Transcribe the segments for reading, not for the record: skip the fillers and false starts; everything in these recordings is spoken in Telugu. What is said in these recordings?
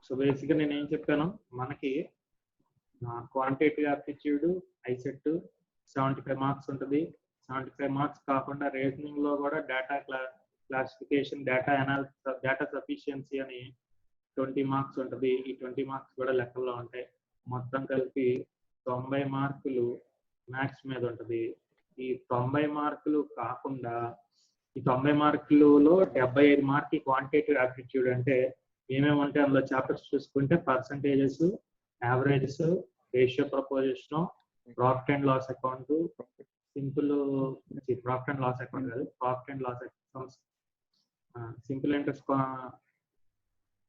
సో బేసిక్గా నేను ఏం చెప్పాను, మనకి క్వాంటిటేటివ్ యాప్టిట్యూడ్ ఐసెట్ 75 మార్క్స్ ఉంటుంది. 75 మార్క్స్ కాకుండా రీజనింగ్ లో కూడా data classification, data analysis, data sufficiency అని 20 మార్క్స్ ఉంటుంది. ఈ 20 మార్క్స్ కూడా లెక్కల్లో ఉంటాయి. మొత్తం కలిపి 90 మార్కులు మ్యాథ్స్ మీద ఉంటుంది. ఈ 90 మార్కులు కాకుండా ఈ 90 మార్కులలో 75 మార్కులు క్వాంటిటేటివ్ యాప్టిట్యూడ్. అంటే ఏమేమి ఉంటాయి అందులో చాప్టర్స్ చూసుకుంటే percentages, averages, ratio proposition, profit and loss account, simple profit and loss account కాదు, profit and loss account, simple interest,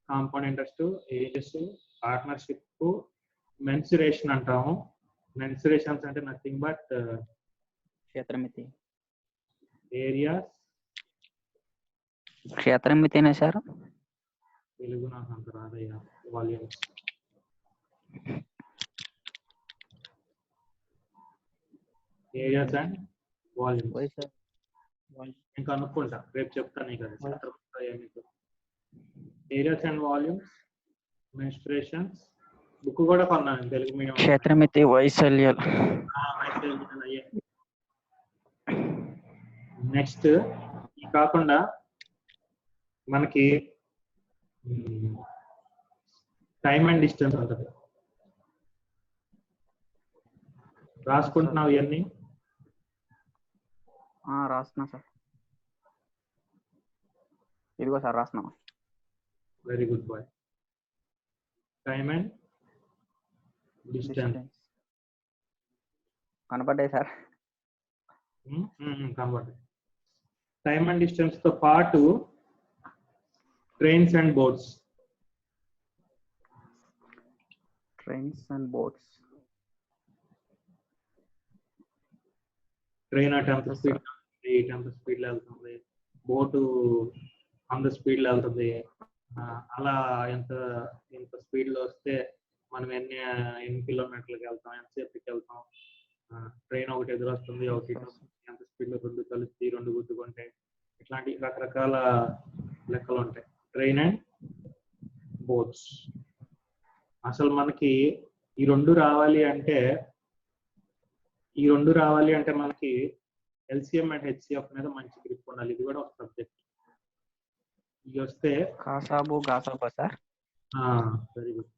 compound interest, ages, partnership, mensuration అంటాము. మెన్సురేషన్స్ అంటే నథింగ్ బట్ క్షేత్రమితి. ఏరియాస్, క్షేత్రమితినే సార్. తెలుగు నాకు అంత రాదయ్యా. Volumes, areas and volumes. ఇంకా అనుకుంటా, రేపు చెప్తాను నీకు అది. Areas and volumes, mensurations, book కూడా కొన్నాను తెలుగు మీడియం. క్షేత్రమితి, వైశాల్యాలు. నెక్స్ట్ ఇది కాకుండా మనకి టైమ్ అండ్ డిస్టెన్స్ ఉంటుంది. రాసుకుంటున్నావు ఇవన్నీ? రాస్తున్నా సార్. ఇదిగో సార్ రాస్తున్నా. Very good boy. Time and distance కనపడ్డాయి సార్. కనపడ్డాయి. టైమ్ అండ్ డిస్టెన్స్ తో పాటు trains and boats. Trains and boats. Train at ఎంత స్పీడ్, ఎంత స్పీడ్ లో వెళ్తుంది, బోటు అంత స్పీడ్ లో వెళ్తుంది. అలా ఎంత స్పీడ్ లో వస్తే మనం ఎన్ని కిలోమీటర్లకు వెళ్తాం, ఎంతసేపుకి వెళ్తాం. ట్రైన్ ఒకటి ఎదురొస్తుంది, ఒకటి ఎంత స్పీడ్ లో రెండు కలిసి రెండు గుద్దుకుంటే, ఇట్లాంటి రకరకాల లెక్కలు ఉంటాయి. Train and boats. అసలు మనకి ఈ రెండు రావాలి అంటే మనకి ఎల్సిఎం అండ్ హెచ్సిఎఫ్ మీద మంచి గ్రిప్ ఉండాలి. ఇది కూడా ఒక సబ్జెక్ట్. ఇది వస్తే కాసాబు గాసాబా సార్. Very good.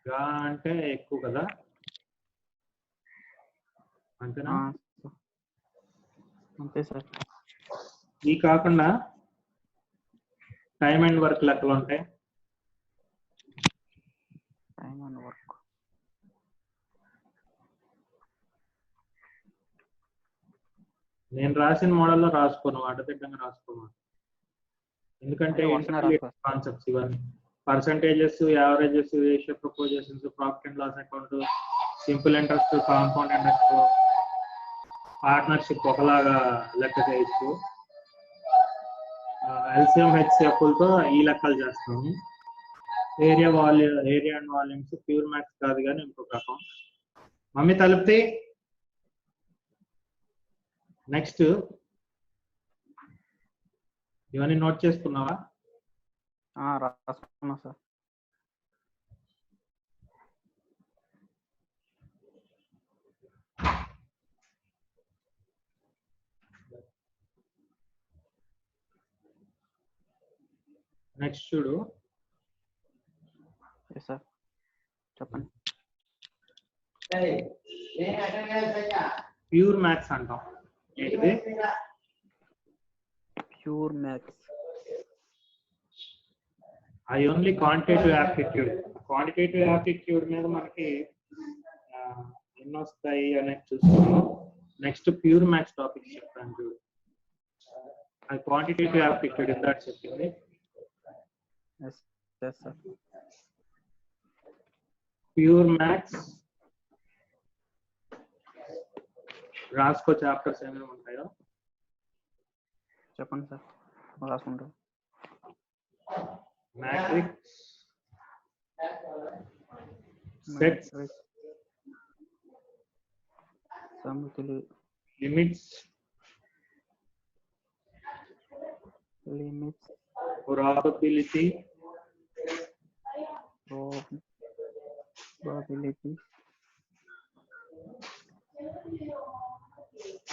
గా అంటే ఎక్కువ కదా, అంతేనా? అంతే సార్. ఈ కాకుండా టైమ్ అండ్ వర్క్ లెక్కలు ఉంటాయి. Time and work. నేను రాసిన మోడల్లో రాసుకోను, అడ్డదిడ్డంగా రాసుకోను. ఎందుకంటే కాన్సెప్ట్స్ ఇవన్నీ percentages, averages, ratio propositions, profit and loss account, simple interest, compound interest, partnership ఒకలాగా లెక్క చేయొచ్చు. ఎల్సిఎం హెచ్సిఎఫ్లతో ఈ లెక్కలు చేస్తాము. Area and volumes pure maths కాదు కానీ ఇంకొక రకం. మమ్మీ తలుపుతి. నెక్స్ట్ ఇవన్నీ నోట్ చేసుకున్నావా? రాసుకున్నా సార్. నెక్స్ట్ చూడు. సార్ చెప్పండి. ప్యూర్ మ్యాథ్స్ అంటాం. ఏంటిది ప్యూర్ మ్యాథ్స్? అది only quantitative aptitude. Quantitative aptitude మీద మనకి ఎన్ని వస్తాయి అనేది చూసుకున్నాం. నెక్స్ట్ ప్యూర్ మ్యాథ్స్ టాపిక్ చెప్తాను చూడు. అది క్వాంటిటేటివ్ యాప్టిట్యూడ్ ఇందాక చెప్పింది. ప్యూర్ మ్యాథ్స్ రాసుకో, చాప్టర్స్ ఏమేమి ఉంటాయో చెప్పండి సార్, రాసుకుంటా. మ్యాట్రిక్స్, సెట్స్, సమితులు, limits, limits, probability, probability,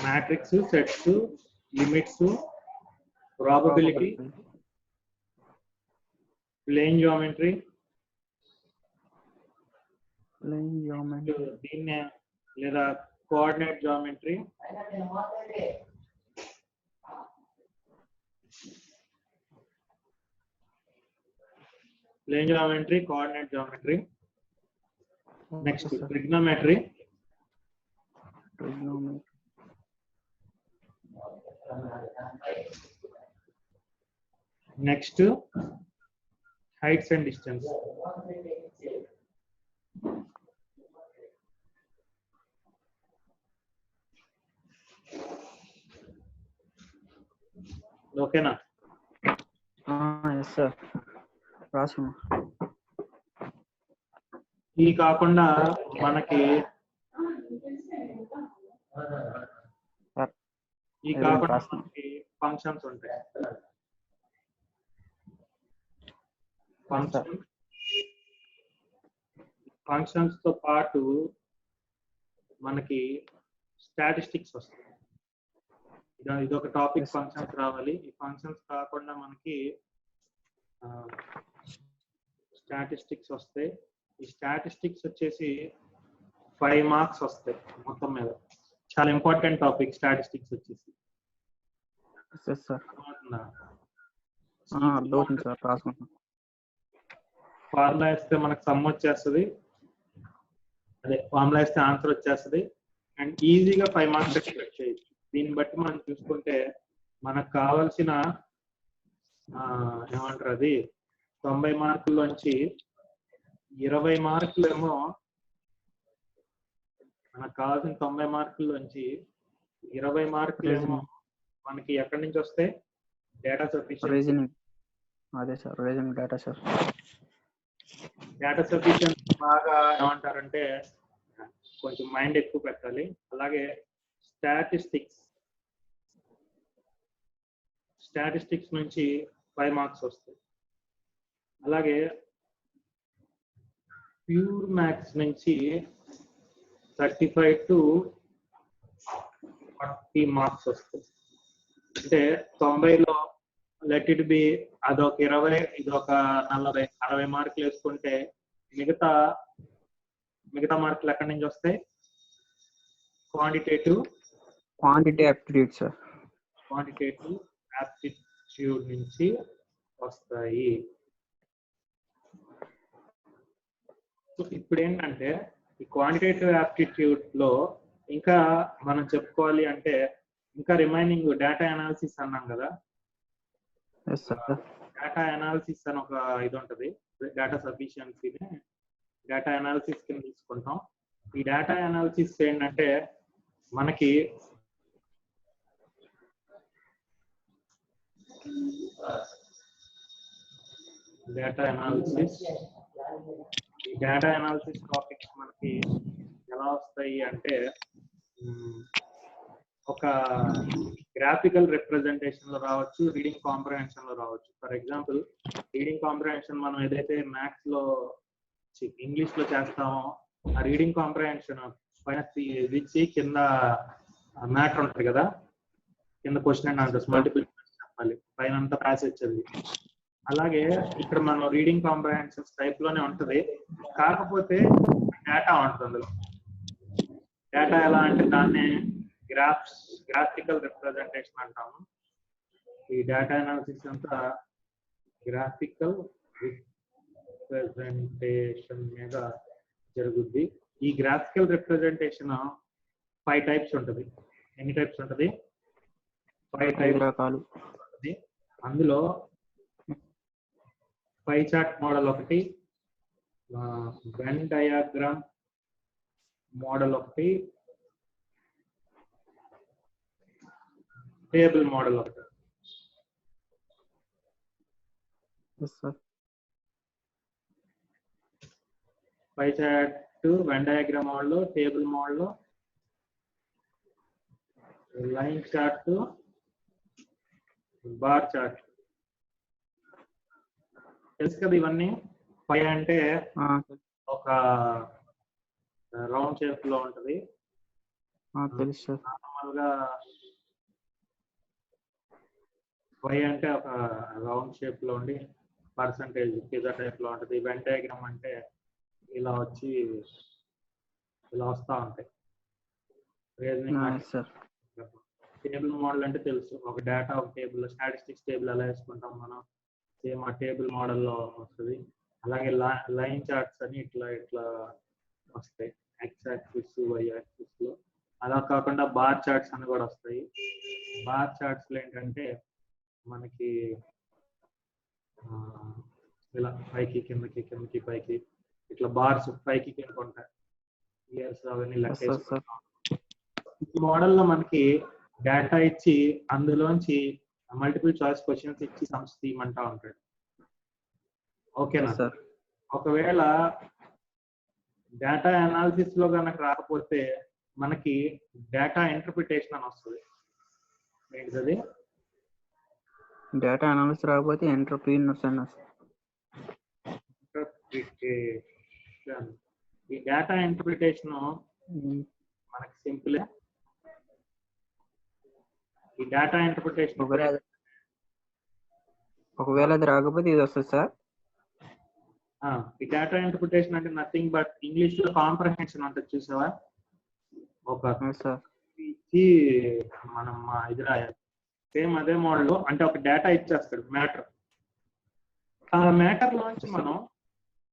matrix, sets, limits, probability, plane geometry, దీన్నే లేదా coordinate geometry, plane geometry, coordinate geometry. Next trigonometry, next heights and distance. ఓకేనా? ఎస్ సార్, రాసుకున్నా. ఇది కాకుండా మనకి ఫంక్షన్స్ ఉంటాయి. ఫంక్షన్స్ తో పాటు మనకి స్టాటిస్టిక్స్ వస్తాయి. ఇదొక టాపిక్, ఫంక్షన్స్ రావాలి. ఈ ఫంక్షన్స్ కాకుండా మనకి స్టాటిస్టిక్స్ వస్తాయి. ఈ స్టాటిస్టిక్స్ వచ్చేసి 5 మార్క్స్ వస్తాయి మొత్తం మీద. చాలా ఇంపార్టెంట్ టాపిక్ స్టాటిస్టిక్స్ వచ్చేసి. ఫార్ములా వేస్తే మనకు సమ్ వచ్చేస్తుంది, అదే ఫార్ములా వేస్తే ఆన్సర్ వచ్చేస్తుంది. అండ్ ఈజీగా 5 మార్క్స్ ఎక్స్పెక్ట్ చేయొచ్చు. దీన్ని బట్టి మనం చూసుకుంటే మనకు కావాల్సిన ఏమంటారు అది 90 మార్కుల్లోంచి 20 మార్కులు ఏమో మనకు కావాల్సిన 90 మార్కుల్లోంచి 20 మార్కులు ఏమో మనకి ఎక్కడి నుంచి వస్తాయి? Data sufficiency. అదే sir, reasoning data sir. Data sufficiency బాగా ఏమంటారంటే కొంచెం మైండ్ ఎక్కువ పెట్టాలి. అలాగే స్టాటిస్టిక్స్ నుంచి 5 మార్క్స్ వస్తాయి. అలాగే ప్యూర్ మ్యాథ్స్ నుంచి 35 to 40 మార్క్స్ వస్తాయి. అంటే 90లో లెట్ ఇట్ బి అదొక 20, ఇదొక 40, 60 మార్కులు వేసుకుంటే మిగతా మార్కులు ఎక్కడి నుంచి వస్తాయి? Quantitative aptitude sir. Quantitative aptitude నుంచి వస్తాయి. ఇప్పుడు ఏంటంటే ఈ క్వాంటిటేటివ్ యాప్టిట్యూడ్ లో ఇంకా మనం చెప్పుకోవాలి అంటే ఇంకా రిమైనింగ్ డేటా అనాలిసిస్ అన్నాం కదా. డేటా అనాలిసిస్ అని ఒక ఇది ఉంటుంది. డేటా సఫిషియన్సీని డేటా అనాలిసిస్ కింద తీసుకుంటాం. ఈ డేటా అనాలిసిస్ ఏంటంటే మనకి డేటా అనాలిసిస్ టాపిక్స్ మనకి ఎలా వస్తాయి అంటే ఒక గ్రాఫికల్ రిప్రజెంటేషన్ లో రావచ్చు, రీడింగ్ కాంప్రహెన్షన్ లో రావచ్చు. ఫర్ ఎగ్జాంపుల్ రీడింగ్ కాంప్రహెన్షన్ మనం ఏదైతే మ్యాథ్స్ లో ఇంగ్లీష్ లో చేస్తామో ఆ రీడింగ్ కాంప్రహెన్షన్ పైన ఇచ్చి కింద మ్యాటర్ ఉంటుంది కదా, కింద క్వశ్చన్ అండ్ ఆన్సర్స్ మల్టిపుల్ చెప్పాలి, పైన అంతా ప్యాసేజ్ చదివి. అలాగే ఇక్కడ మనం రీడింగ్ కాంప్రహెన్షన్స్ టైప్ లోనే ఉంటది, కాకపోతే డేటా ఉంటుంది. డేటా ఎలా అంటే దాన్ని గ్రాఫికల్ రిప్రజెంటేషన్ అంటాము. ఈ డేటా అనాలిసిస్ అంతా గ్రాఫికల్ రిప్రజెంటేషన్ మీద జరుగుద్ది. ఈ గ్రాఫికల్ రిప్రజెంటేషన్ 5 టైప్స్ ఉంటుంది. ఎన్ని టైప్స్ ఉంటుంది? 5 టైప్స్ రకాలు. అందులో పై చార్ట్ మోడల్ ఒకటి, వెన్ డయాగ్రామ్ మోడల్ ఒకటి, టేబుల్ మోడల్ ఒకటి. Pie chart, Venn diagram model, table model, line chart, bar chart. తెలుసు కదా ఇవన్నీ. పై అంటే ఒక రౌండ్ షేప్ లో ఉంటది. తెలుసు సార్. నార్మల్ గా పై అంటే ఒక రౌండ్ షేప్ లో ఉండి పర్సంటేజ్ పిజ్జా టైప్ లో ఉంటది. వెన్ డయాగ్రామ్ అంటే ఇలా వచ్చి ఇలా వస్తా ఉంటాయి. టేబుల్ మోడల్ అంటే తెలుసు, ఒక డేటా ఒక టేబుల్, స్టాటిస్టిక్స్ టేబుల్ ఎలా వేసుకుంటాం మనం, సేమ్ ఆ టేబుల్ మోడల్లో వస్తుంది. అలాగే లైన్ చార్ట్స్ అని ఇట్లా ఇట్లా వస్తాయి, ఎక్స్ యాక్సిస్ వై యాక్సిస్ లో. అలా కాకుండా బార్ చార్ట్స్ అని కూడా వస్తాయి. బార్ చార్ట్స్ లో ఏంటంటే మనకి ఇలా పైకి కిందకి కిందకి పైకి ఇట్లా బార్స్ పైకి కిందకి ఉంటాయి. ఇయర్స్ అవన్నీ లెక్కేసుకుంటాం. ఈ మోడల్లో మనకి డేటా ఇచ్చి అందులోంచి మల్టిపుల్ చాయిస్ క్వశ్చన్స్ ఇచ్చి సమ్స్ తీయమంటా ఉంటాడు. ఓకేనా సార్? ఒకవేళ డేటా అనాలిసిస్ లో కనుక రాకపోతే మనకి డేటా ఇంటర్ప్రిటేషన్ అని వస్తుంది. ఏంటిది? డేటా అనాలిసిస్ రాకపోతే ఇంటర్ప్రిటేషన్. ఈ డేటా ఇంటర్ప్రిటేషన్ మనకి సింపుల్. ఈ డేటా ఇంటర్ప్రిటేషన్ ఒకవేళ అది రాకపోతే ఇది వస్తుంది సార్. ఈ డేటా ఇంటర్ప్రిటేషన్ అంటే నథింగ్ బట్ ఇంగ్లీష్ లో కాంప్రహెన్షన్ ఉంటుంది, చూసావా? ఒక ఇచ్చి మనం ఇది రాయాలి. సేమ్ అదే మోడల్. అంటే ఒక డేటా ఇచ్చేస్తాడు, మ్యాటర్. ఆ మ్యాటర్ లోంచి మనం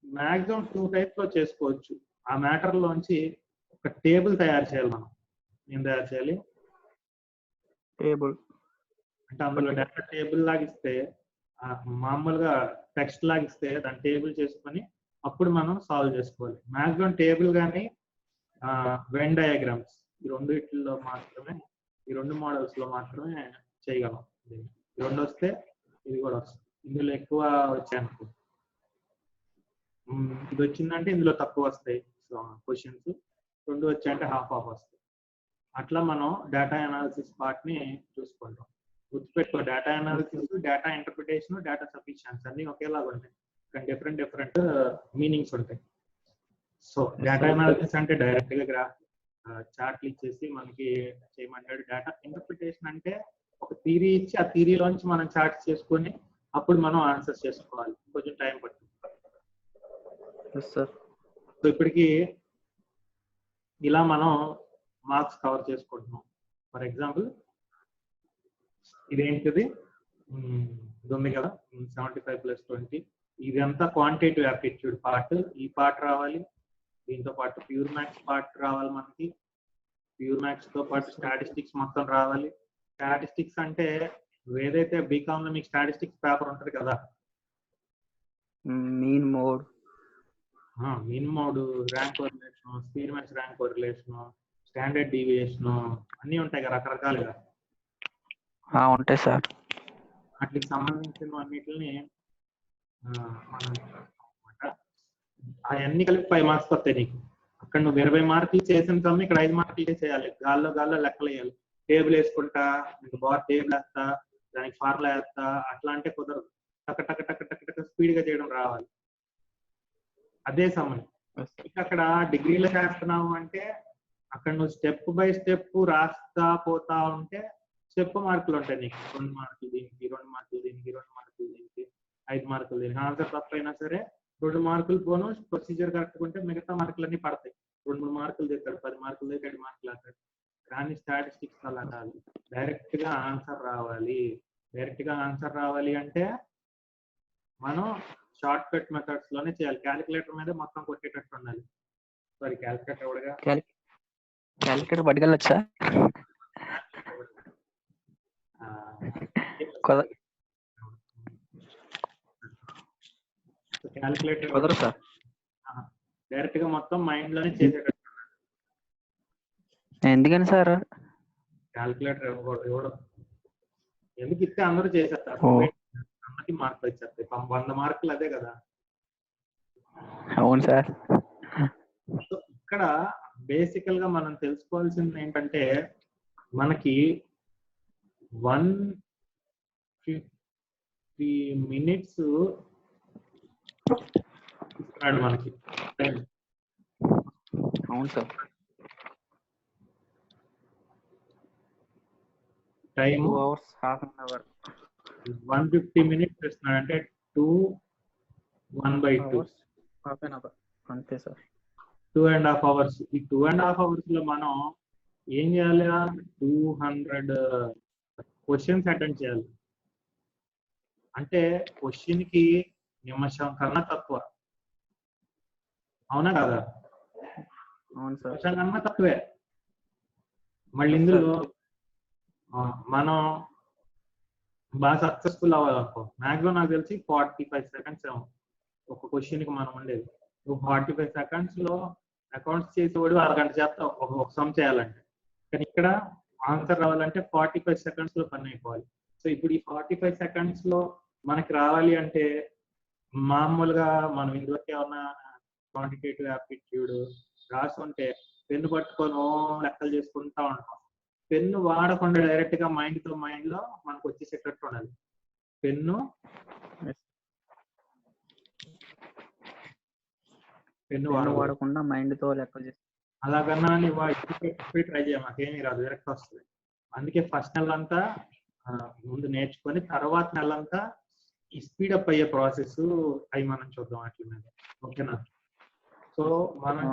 మాక్సిమం 2 టైప్స్ లో చేసుకోవచ్చు. ఆ మ్యాటర్ లోంచి ఒక టేబుల్ తయారు చేయాలి మనం. ఏం తయారు చేయాలి? టేబుల్. అంటే అందులో డేటా టేబుల్ లాగిస్తే, మామూలుగా టెక్స్ట్ లాగిస్తే దాన్ని టేబుల్ చేసుకొని అప్పుడు మనం సాల్వ్ చేసుకోవాలి. మాక్సిమం టేబుల్ కానీ వెన్ డయాగ్రామ్స్ ఈ రెండిట్లో మాత్రమే, ఈ 2 మోడల్స్ లో మాత్రమే చేయగలం. ఈ 2 వస్తే ఇది కూడా వస్తుంది. ఇందులో ఎక్కువ వచ్చాయనుకో, ఇది వచ్చిందంటే ఇందులో తక్కువ వస్తాయి క్వశ్చన్స్. 2 వచ్చాయంటే హాఫ్ వస్తాయి. అట్లా మనం డేటా అనాలిసిస్ పార్ట్ ని చూసుకుంటాం. గుర్తుపెట్టుకో, data analysis, data interpretation, data sufficiency అన్ని ఒకేలాగా ఉంటాయి, కానీ డిఫరెంట్ డిఫరెంట్ మీనింగ్స్ ఉంటాయి. సో డేటా అనాలిసిస్ అంటే డైరెక్ట్ గా చార్ట్లు ఇచ్చేసి మనకి చేయమంటాడు. డేటా ఇంటర్ప్రిటేషన్ అంటే ఒక థియరీ ఇచ్చి ఆ థియరీలోంచి మనం చార్ట్స్ చేసుకొని అప్పుడు మనం ఆన్సర్స్ చేసుకోవాలి. కొంచెం టైం పడుతుంది. సో ఇప్పటికి ఇలా మనం మార్క్స్ కవర్ చేసుకుంటున్నాం. ఫర్ ఎగ్జాంపుల్ ఇదేంటిది, ఇది ఉంది కదా 75 + 20. ఇదంతా క్వాంటిటేటివ్ యాప్టిట్యూడ్ పార్ట్. ఈ పార్ట్ రావాలి, దీంతో పాటు ప్యూర్ మ్యాథ్స్ పార్ట్ రావాలి మనకి. ప్యూర్ మ్యాథ్స్ తో పాటు స్టాటిస్టిక్స్ మొత్తం రావాలి. స్టాటిస్టిక్స్ అంటే ఏదైతే బీకామ్ లో మీకు స్టాటిస్టిక్స్ పేపర్ ఉంటుంది కదా, mean mode, rank correlation, Spearman's rank correlation, standard deviation అన్ని ఉంటాయి కదా రకరకాలుగా. ఉంటాయి సార్. వాటికి సంబంధించిన అన్నిటిని మనం అవన్నీ కలిపి 5 మార్క్స్ వస్తాయి నీకు. అక్కడ నువ్వు 20 మార్కులు చేసిన సమ్ ఇక్కడ 5 మార్కులు చేయాలి. గాల్లో లెక్కలు వేయాలి. టేబుల్ వేసుకుంటా, బార్ టేబుల్ వేస్తా, దానికి ఫార్ములా వేస్తా, అట్లా అంటే కుదరదు. టక్ టక్ టక్ టక్ టక్ స్పీడ్ గా చేయడం రావాలి. అదే సమయం అక్కడ డిగ్రీలో చేస్తున్నావు అంటే అక్కడ నువ్వు స్టెప్ బై స్టెప్ రాస్తా పోతా ఉంటే స్టెప్ మార్కులు ఉంటాయి నీకు. 2 మార్కులు దీనికి, 2 మార్కులు దీనికి, 2 మార్కులు దీనికి, 5 మార్కులు దీనికి. ఆన్సర్ తప్పైనా సరే 2 మార్కులు పోను, ప్రొసీజర్ కరెక్ట్ ఉంటే మిగతా మార్కులన్నీ పడతాయి. 2 మార్కులు తెస్తాడు, 10 మార్కులు తెచ్చి 7 మార్కులు వేస్తాడు. కానీ స్టాటిస్టిక్స్ అలా కాదు, డైరెక్ట్ గా ఆన్సర్ రావాలి. డైరెక్ట్ గా ఆన్సర్ రావాలి అంటే మనం షార్ట్ కట్ మెథడ్స్ లోనే చేయాలి. క్యాలిక్యులేటర్ మీద మొత్తం కొట్టేటట్టు ఉండాలి. సారీ, క్యాలిక్యులేటర్ ఎవడగా క్యాలిక్యులేటర్ పట్టుకెళ్ళొచ్చా? క్యాలిక్యులేటర్ డైరెక్ట్ గా మొత్తం మైండ్ లోనే చేసేటట్టు. ఎందుకని సార్? క్యాలిక్యులేటర్ ఎవడు ఎందుకు ఇస్తే అందరూ చేసేస్తారు, అందరికి మార్కులు వచ్చేస్తాయి. 100 మార్కులు అదే కదా. అవును సార్. ఇక్కడ బేసికల్ గా మనం తెలుసుకోవాల్సింది ఏంటంటే మనకి 150 minutes ఇస్తున్నాడు మనకి టైం. అవును sir. Time 2 hours, half an hour. 150 minutes ఇస్తున్నాడు, అంటే 2 1/2 hours, half an hour. అంతే సార్. 2.5 hours. ఈ 2.5 hours లో మనం ఏం చేయాలి? 200 క్వశ్చన్స్ అటెండ్ చేయాలి. అంటే క్వశ్చన్ కి నిమిషం కన్నా తక్కువ, అవునా కదా? అవును సార్. నిమిషం కన్నా తక్కువే. మళ్ళీ ఇందులో మనం బాగా సక్సెస్ఫుల్ అవ్వాలనుకో, మాక్సిమం నాకు తెలిసి 45 seconds ఒక క్వశ్చన్ కి మనం ఉండేది. 45 seconds లో అకౌంట్స్ చేసేవాడు అరగంట చేస్తా ఒక సమ్ చేయాలంటే, కానీ ఇక్కడ ఆన్సర్ రావాలంటే 45 seconds లో పని అయిపోవాలి. సో ఇప్పుడు ఈ 45 seconds లో మనకి రావాలి అంటే మామూలుగా మనం ఇదివరకు ఏమన్నా క్వాంటిటేటివ్ యాప్టిట్యూడ్ రాసుకుంటే పెన్ను పట్టుకొని లెక్కలు చేసుకుంటా ఉంటాం. పెన్ను వాడకుండా డైరెక్ట్ గా మైండ్ తో మైండ్ లో మనకు వచ్చేసేటట్టు ఉండాలి. పెన్ను వాడకుండా మైండ్ తో లెక్కలు చేసి అలాగన్నా ట్రై చేయ, మాకేమీ రాదు, డైరెక్ట్ వస్తుంది. అందుకే ఫస్ట్ నెలంతా ముందు నేర్చుకొని తర్వాత నెలంతా ఈ స్పీడప్ అయ్యే ప్రాసెస్ అవి మనం చూద్దాం అట్ల మీద. ఓకేనా? సో మనం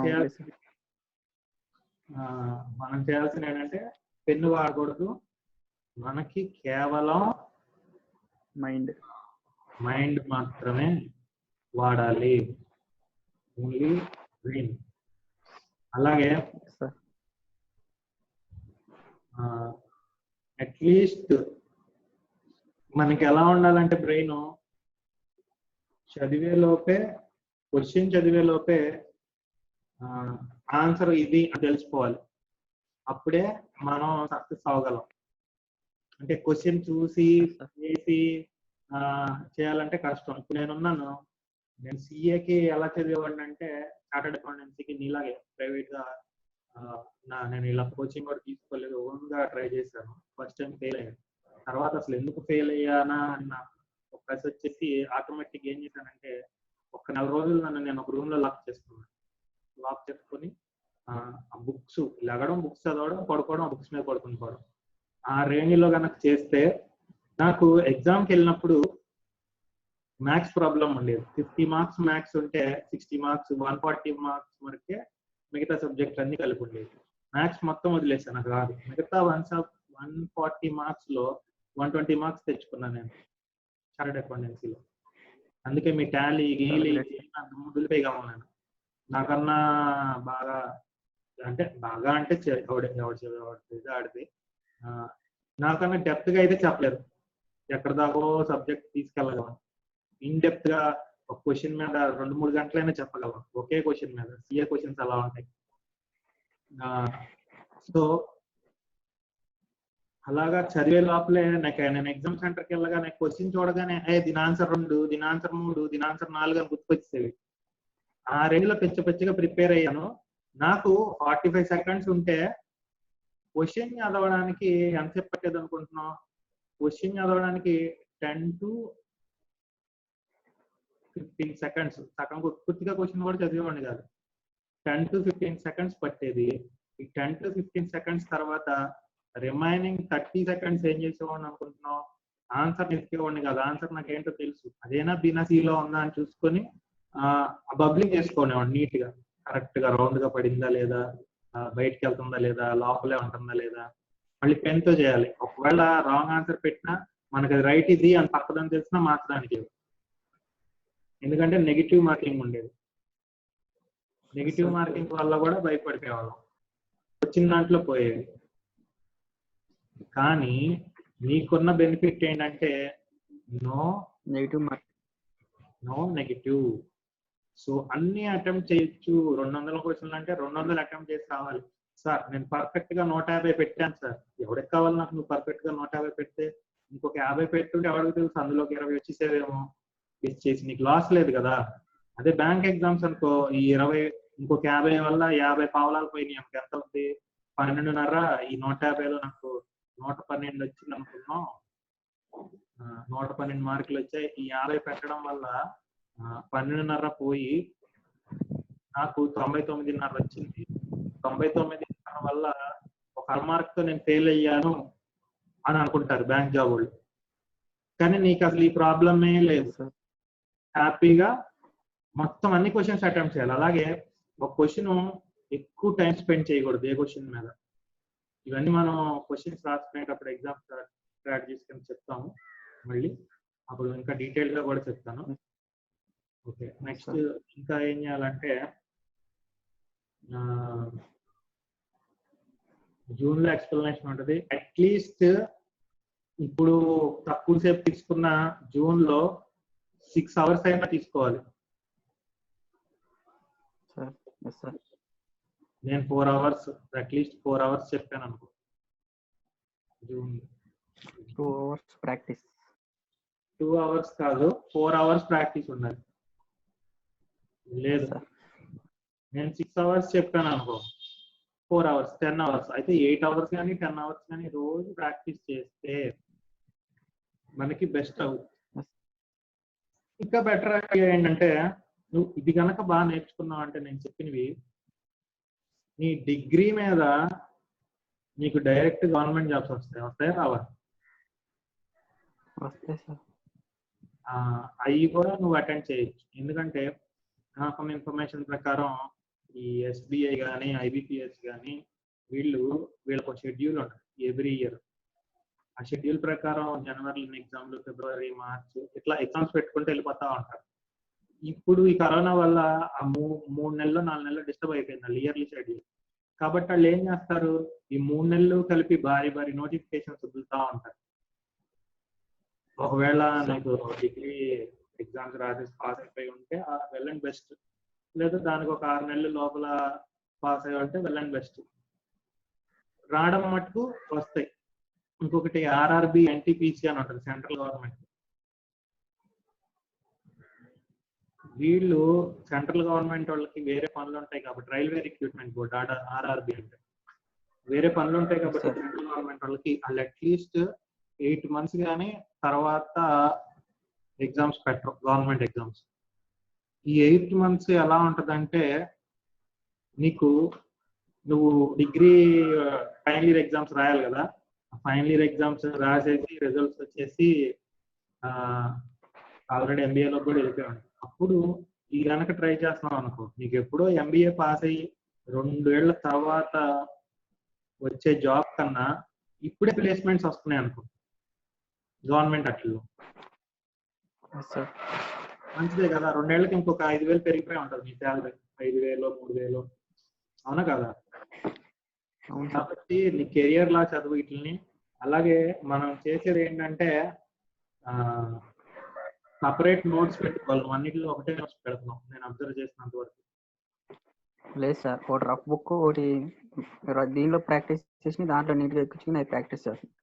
చేయాల్సిన ఏంటంటే పెన్ను వాడకూడదు, మనకి కేవలం మైండ్ మాత్రమే వాడాలి. Only brain. అలాగే అట్లీస్ట్ మనకి ఎలా ఉండాలంటే బ్రెయిన్ క్వశ్చన్ చదివే లోపే ఆన్సర్ ఇది అని తెలుసుకోవాలి. అప్పుడే మనం సక్సెస్ అవ్వగలం. అంటే క్వశ్చన్ చూసి చేసి చేయాలంటే కష్టం. ఇప్పుడు నేను సిఏకి ఎలా చదివేవాడిని అంటే, చార్టర్డ్ అకౌంటెన్సీకి నీలాగే ప్రైవేట్ గా నేను ఇలా కోచింగ్ కూడా తీసుకోలేదు, ఓన్ గా ట్రై చేశాను. ఫస్ట్ టైం ఫెయిల్ అయ్యాను. తర్వాత అసలు ఎందుకు ఫెయిల్ అయ్యానా అని నాకు ఒక కసి వచ్చేసి ఆటోమేటిక్ ఏం చేశానంటే, ఒక 4 రోజులు నేను ఒక రూమ్ లో లాక్ చేసుకొని ఆ బుక్స్ లెగడం, బుక్స్ చదవడం, పడుకోవడం, ఆ బుక్స్ మీద పడుకుని పోవడం, ఆ రేంజ్ లో కనుక చేస్తే నాకు ఎగ్జామ్కి వెళ్ళినప్పుడు మ్యాథ్స్ ప్రాబ్లం ఉండేది. 50 marks మ్యాథ్స్ ఉంటే 60 marks 140 marks వరకే మిగతా సబ్జెక్ట్ అన్ని కలిపి ఉండేది. మ్యాథ్స్ మొత్తం వదిలేసాను, నాకు రాదు. మిగతా 140 marks లో 120 marks తెచ్చుకున్నాను నేను చార్టర్డ్ అకౌంటెన్సీలో. అందుకే మీ టాలీ గీలీ వదిలిపోయిగా ఉన్నాను. నాకన్నా బాగా అంటే ఆడితే నాకన్నా డెప్త్ గా అయితే చెప్పలేదు. ఎక్కడ దాకో సబ్జెక్ట్ తీసుకెళ్ళగలను. ఇన్ డెప్త్ గా ఒక క్వశ్చన్ మీద 2-3 గంటలైనా చెప్పగలం. ఒకే క్వశ్చన్ మీద. సిఏ క్వశ్చన్స్ అలా ఉంటాయి. సో అలాగా చదివే లోపలే నేను ఎగ్జామ్ సెంటర్కి వెళ్ళగానే క్వశ్చన్ చూడగానే దీని ఆన్సర్ 2, దీని ఆన్సర్ 3, దీని ఆన్సర్ 4 అని గుర్తుకొచ్చేవి. ఆ రేంజ్ లో పిచ్చగా ప్రిపేర్ అయ్యాను. నాకు 45 seconds ఉంటే క్వశ్చన్ చదవడానికి ఎంతసేపు పట్టేది అనుకుంటున్నాం? క్వశ్చన్ చదవడానికి 10 to 15 seconds. సగం పూర్తిగా క్వశ్చన్ కూడా చదివేవాడిని కాదు. 10 to 15 seconds పట్టేది. ఈ 10 to 15 seconds తర్వాత రిమైనింగ్ 30 seconds ఏం చేసేవాడిని అనుకుంటున్నాం? ఆన్సర్ వెతికేవాడిని కాదు. ఆన్సర్ నాకేంటో తెలుసు, అదేనా బీనా సీలో ఉందా అని చూసుకొని బబ్లింగ్ చేసుకునేవాడిని నీట్ గా, కరెక్ట్ గా రౌండ్ గా పడిందా లేదా, బయటకు వెళ్తుందా లేదా, లోపలే ఉంటుందా లేదా. మళ్ళీ పెన్ తో చేయాలి. ఒకవేళ రాంగ్ ఆన్సర్ పెట్టినా మనకి అది రైట్ ఇది అని పక్కదని తెలిసినా మార్చడానికి, ఎందుకంటే నెగిటివ్ మార్కింగ్ ఉండేది. నెగిటివ్ మార్కింగ్ వల్ల కూడా భయపడిపోయేవాళ్ళం, వచ్చిన దాంట్లో పోయేది. కానీ నీకున్న బెనిఫిట్ ఏంటంటే నో నెగిటివ్. సో అన్ని అటెంప్ట్ చేయొచ్చు. 200 క్వశ్చన్లు అంటే 200 అటెంప్ట్ చేసి రావాలి. సార్ నేను పర్ఫెక్ట్ గా 150 పెట్టాను సార్. ఎవరికి కావాలి నాకు? నువ్వు పర్ఫెక్ట్ గా 150 పెడితే ఇంకొక 50 పెట్టుంటే ఎవరికి తెలుసు, అందులోకి 20 వచ్చేసేవేమో. చేసి నీకు లాస్ లేదు కదా. అదే బ్యాంక్ ఎగ్జామ్స్ అనుకో, ఈ 20 ఇంకొక 50 వల్ల 50 పావలాలు పోయినాయి. మనకి ఎంత ఉంది? 12.5. ఈ 150లో నాకు 112 వచ్చింది అనుకున్నాం. 112 మార్కులు వచ్చాయి. ఈ 50 పెట్టడం వల్ల 12.5 పోయి నాకు 99.5 వచ్చింది. 99.5 వల్ల ఒక మార్క్ తో నేను ఫెయిల్ అయ్యాను అని అనుకుంటారు బ్యాంక్ జాబ్ వాళ్ళు. కానీ నీకు అసలు ఈ ప్రాబ్లమే లేదు. హ్యాపీగా మొత్తం అన్ని క్వశ్చన్స్ అటెంప్ట్ చేయాలి. అలాగే ఒక క్వశ్చన్ ఎక్కువ టైం స్పెండ్ చేయకూడదు ఏ క్వశ్చన్ మీద. ఇవన్నీ మనం క్వశ్చన్స్ రాసుకునేటప్పుడు ఎగ్జామ్ స్ట్రాటజీస్ కింద చెప్తాము మళ్ళీ, అప్పుడు ఇంకా డీటెయిల్ గా కూడా చెప్తాను. ఓకే, నెక్స్ట్ ఇంకా ఏం చేయాలంటే జూన్ లో ఎక్స్ప్లెనేషన్ ఉంటుంది. అట్లీస్ట్ ఇప్పుడు తక్కువ సేపు తీసుకున్న జూన్ లో 6 hours అయినా తీసుకోవాలి. నేను 4 hours, అట్లీస్ట్ 4 hours చెప్పాను అనుకో. June 2 hours practice. 2 hours కాదు, 4 hours ప్రాక్టీస్ ఉండాలి. లేదు నేను 6 hours చెప్పాను అనుకో, 4 hours, 10 hours, అయితే 8 hours కానీ 10 hours కానీ రోజు ప్రాక్టీస్ చేస్తే మనకి బెస్ట్ అవుతుంది. ఇంకా బెటర్ ఏంటంటే నువ్వు ఇది కనుక బాగా నేర్చుకున్నావు అంటే నేను చెప్పినవి నీ డిగ్రీ మీద నీకు డైరెక్ట్ గవర్నమెంట్ జాబ్స్ వస్తాయా రావా? అవి కూడా నువ్వు అటెండ్ చేయొచ్చు. ఎందుకంటే నాకున్న ఇన్ఫర్మేషన్ ప్రకారం ఈ SBI కానీ IBPS కానీ వీళ్ళకి ఒక షెడ్యూల్ ఉంటుంది ఎవ్రీ ఇయర్. ఆ షెడ్యూల్ ప్రకారం జనవరిలో ఎగ్జామ్లు, ఫిబ్రవరి, మార్చ్ ఇట్లా ఎగ్జామ్స్ పెట్టుకుంటూ వెళ్ళిపోతా ఉంటారు. ఇప్పుడు ఈ కరోనా వల్ల ఆ 3 నెలలు 4 నెలలు డిస్టర్బ్ అయిపోయింది వాళ్ళు ఇయర్లీ షెడ్యూల్. కాబట్టి వాళ్ళు ఏం చేస్తారు, ఈ 3 నెలలు కలిపి భారీ నోటిఫికేషన్స్ వదులుతా ఉంటారు. ఒకవేళ నీకు డిగ్రీ ఎగ్జామ్స్ రాసేసి పాస్ అయిపోయి ఉంటే వెల్ అండ్ బెస్ట్, లేదా దానికి ఒక 6 నెలల లోపల పాస్ అయ్యి ఉంటే వెల్ అండ్ బెస్ట్. రావడం మటుకు వస్తాయి. ఇంకొకటి RRB NTPC అని ఉంటుంది, సెంట్రల్ గవర్నమెంట్. వీళ్ళు సెంట్రల్ గవర్నమెంట్ వాళ్ళకి వేరే పనులు ఉంటాయి కాబట్టి, రైల్వే రిక్రూట్మెంట్ బోర్డ్ RRB అంటే వేరే పనులు ఉంటాయి కాబట్టి సెంట్రల్ గవర్నమెంట్ వాళ్ళకి వాళ్ళు అట్లీస్ట్ 8 months కానీ తర్వాత ఎగ్జామ్స్ పెట్టరు, గవర్నమెంట్ ఎగ్జామ్స్. ఈ 8 months ఎలా ఉంటదంటే నువ్వు డిగ్రీ ఫైనల్ ఇయర్ ఎగ్జామ్స్ రాయాలి కదా, ఫైనల్ ఇయర్ ఎగ్జామ్స్ రాసేసి రిజల్ట్స్ వచ్చేసి ఆల్రెడీ MBA లో కూడా వెళ్ళిపోయాడు. అప్పుడు ఈ కనుక ట్రై చేస్తున్నావు అనుకో, నీకు ఎప్పుడో MBA పాస్ అయ్యి 2 ఏళ్ల తర్వాత వచ్చే జాబ్ కన్నా ఇప్పుడే ప్లేస్మెంట్స్ వస్తున్నాయి అనుకో గవర్నమెంట్ అట్లలో. మంచిదే కదా, 2 ఏళ్ళకి ఇంకొక 5,000 పెరిగిపోయి ఉంటుంది నీ శాలరీ, 5,000 3,000, అవునా కదా? కాబట్టి నీ కెరియర్ లా చదువు వీటిని. అలాగే మనం చేసేది ఏంటంటే సపరేట్ నోట్స్ పెట్టుకోవాలి. అన్నిటిలో ఒకటే నోట్స్ పెడుతున్నాం నేను అబ్జర్వ్ చేసినంత వరకు. లేదు సార్, ఒకటి రఫ్ బుక్, ఒకటి దీనిలో ప్రాక్టీస్ చేసి దాంట్లో నీట్గా ఎక్కించుకుని అది ప్రాక్టీస్ చేస్తాను.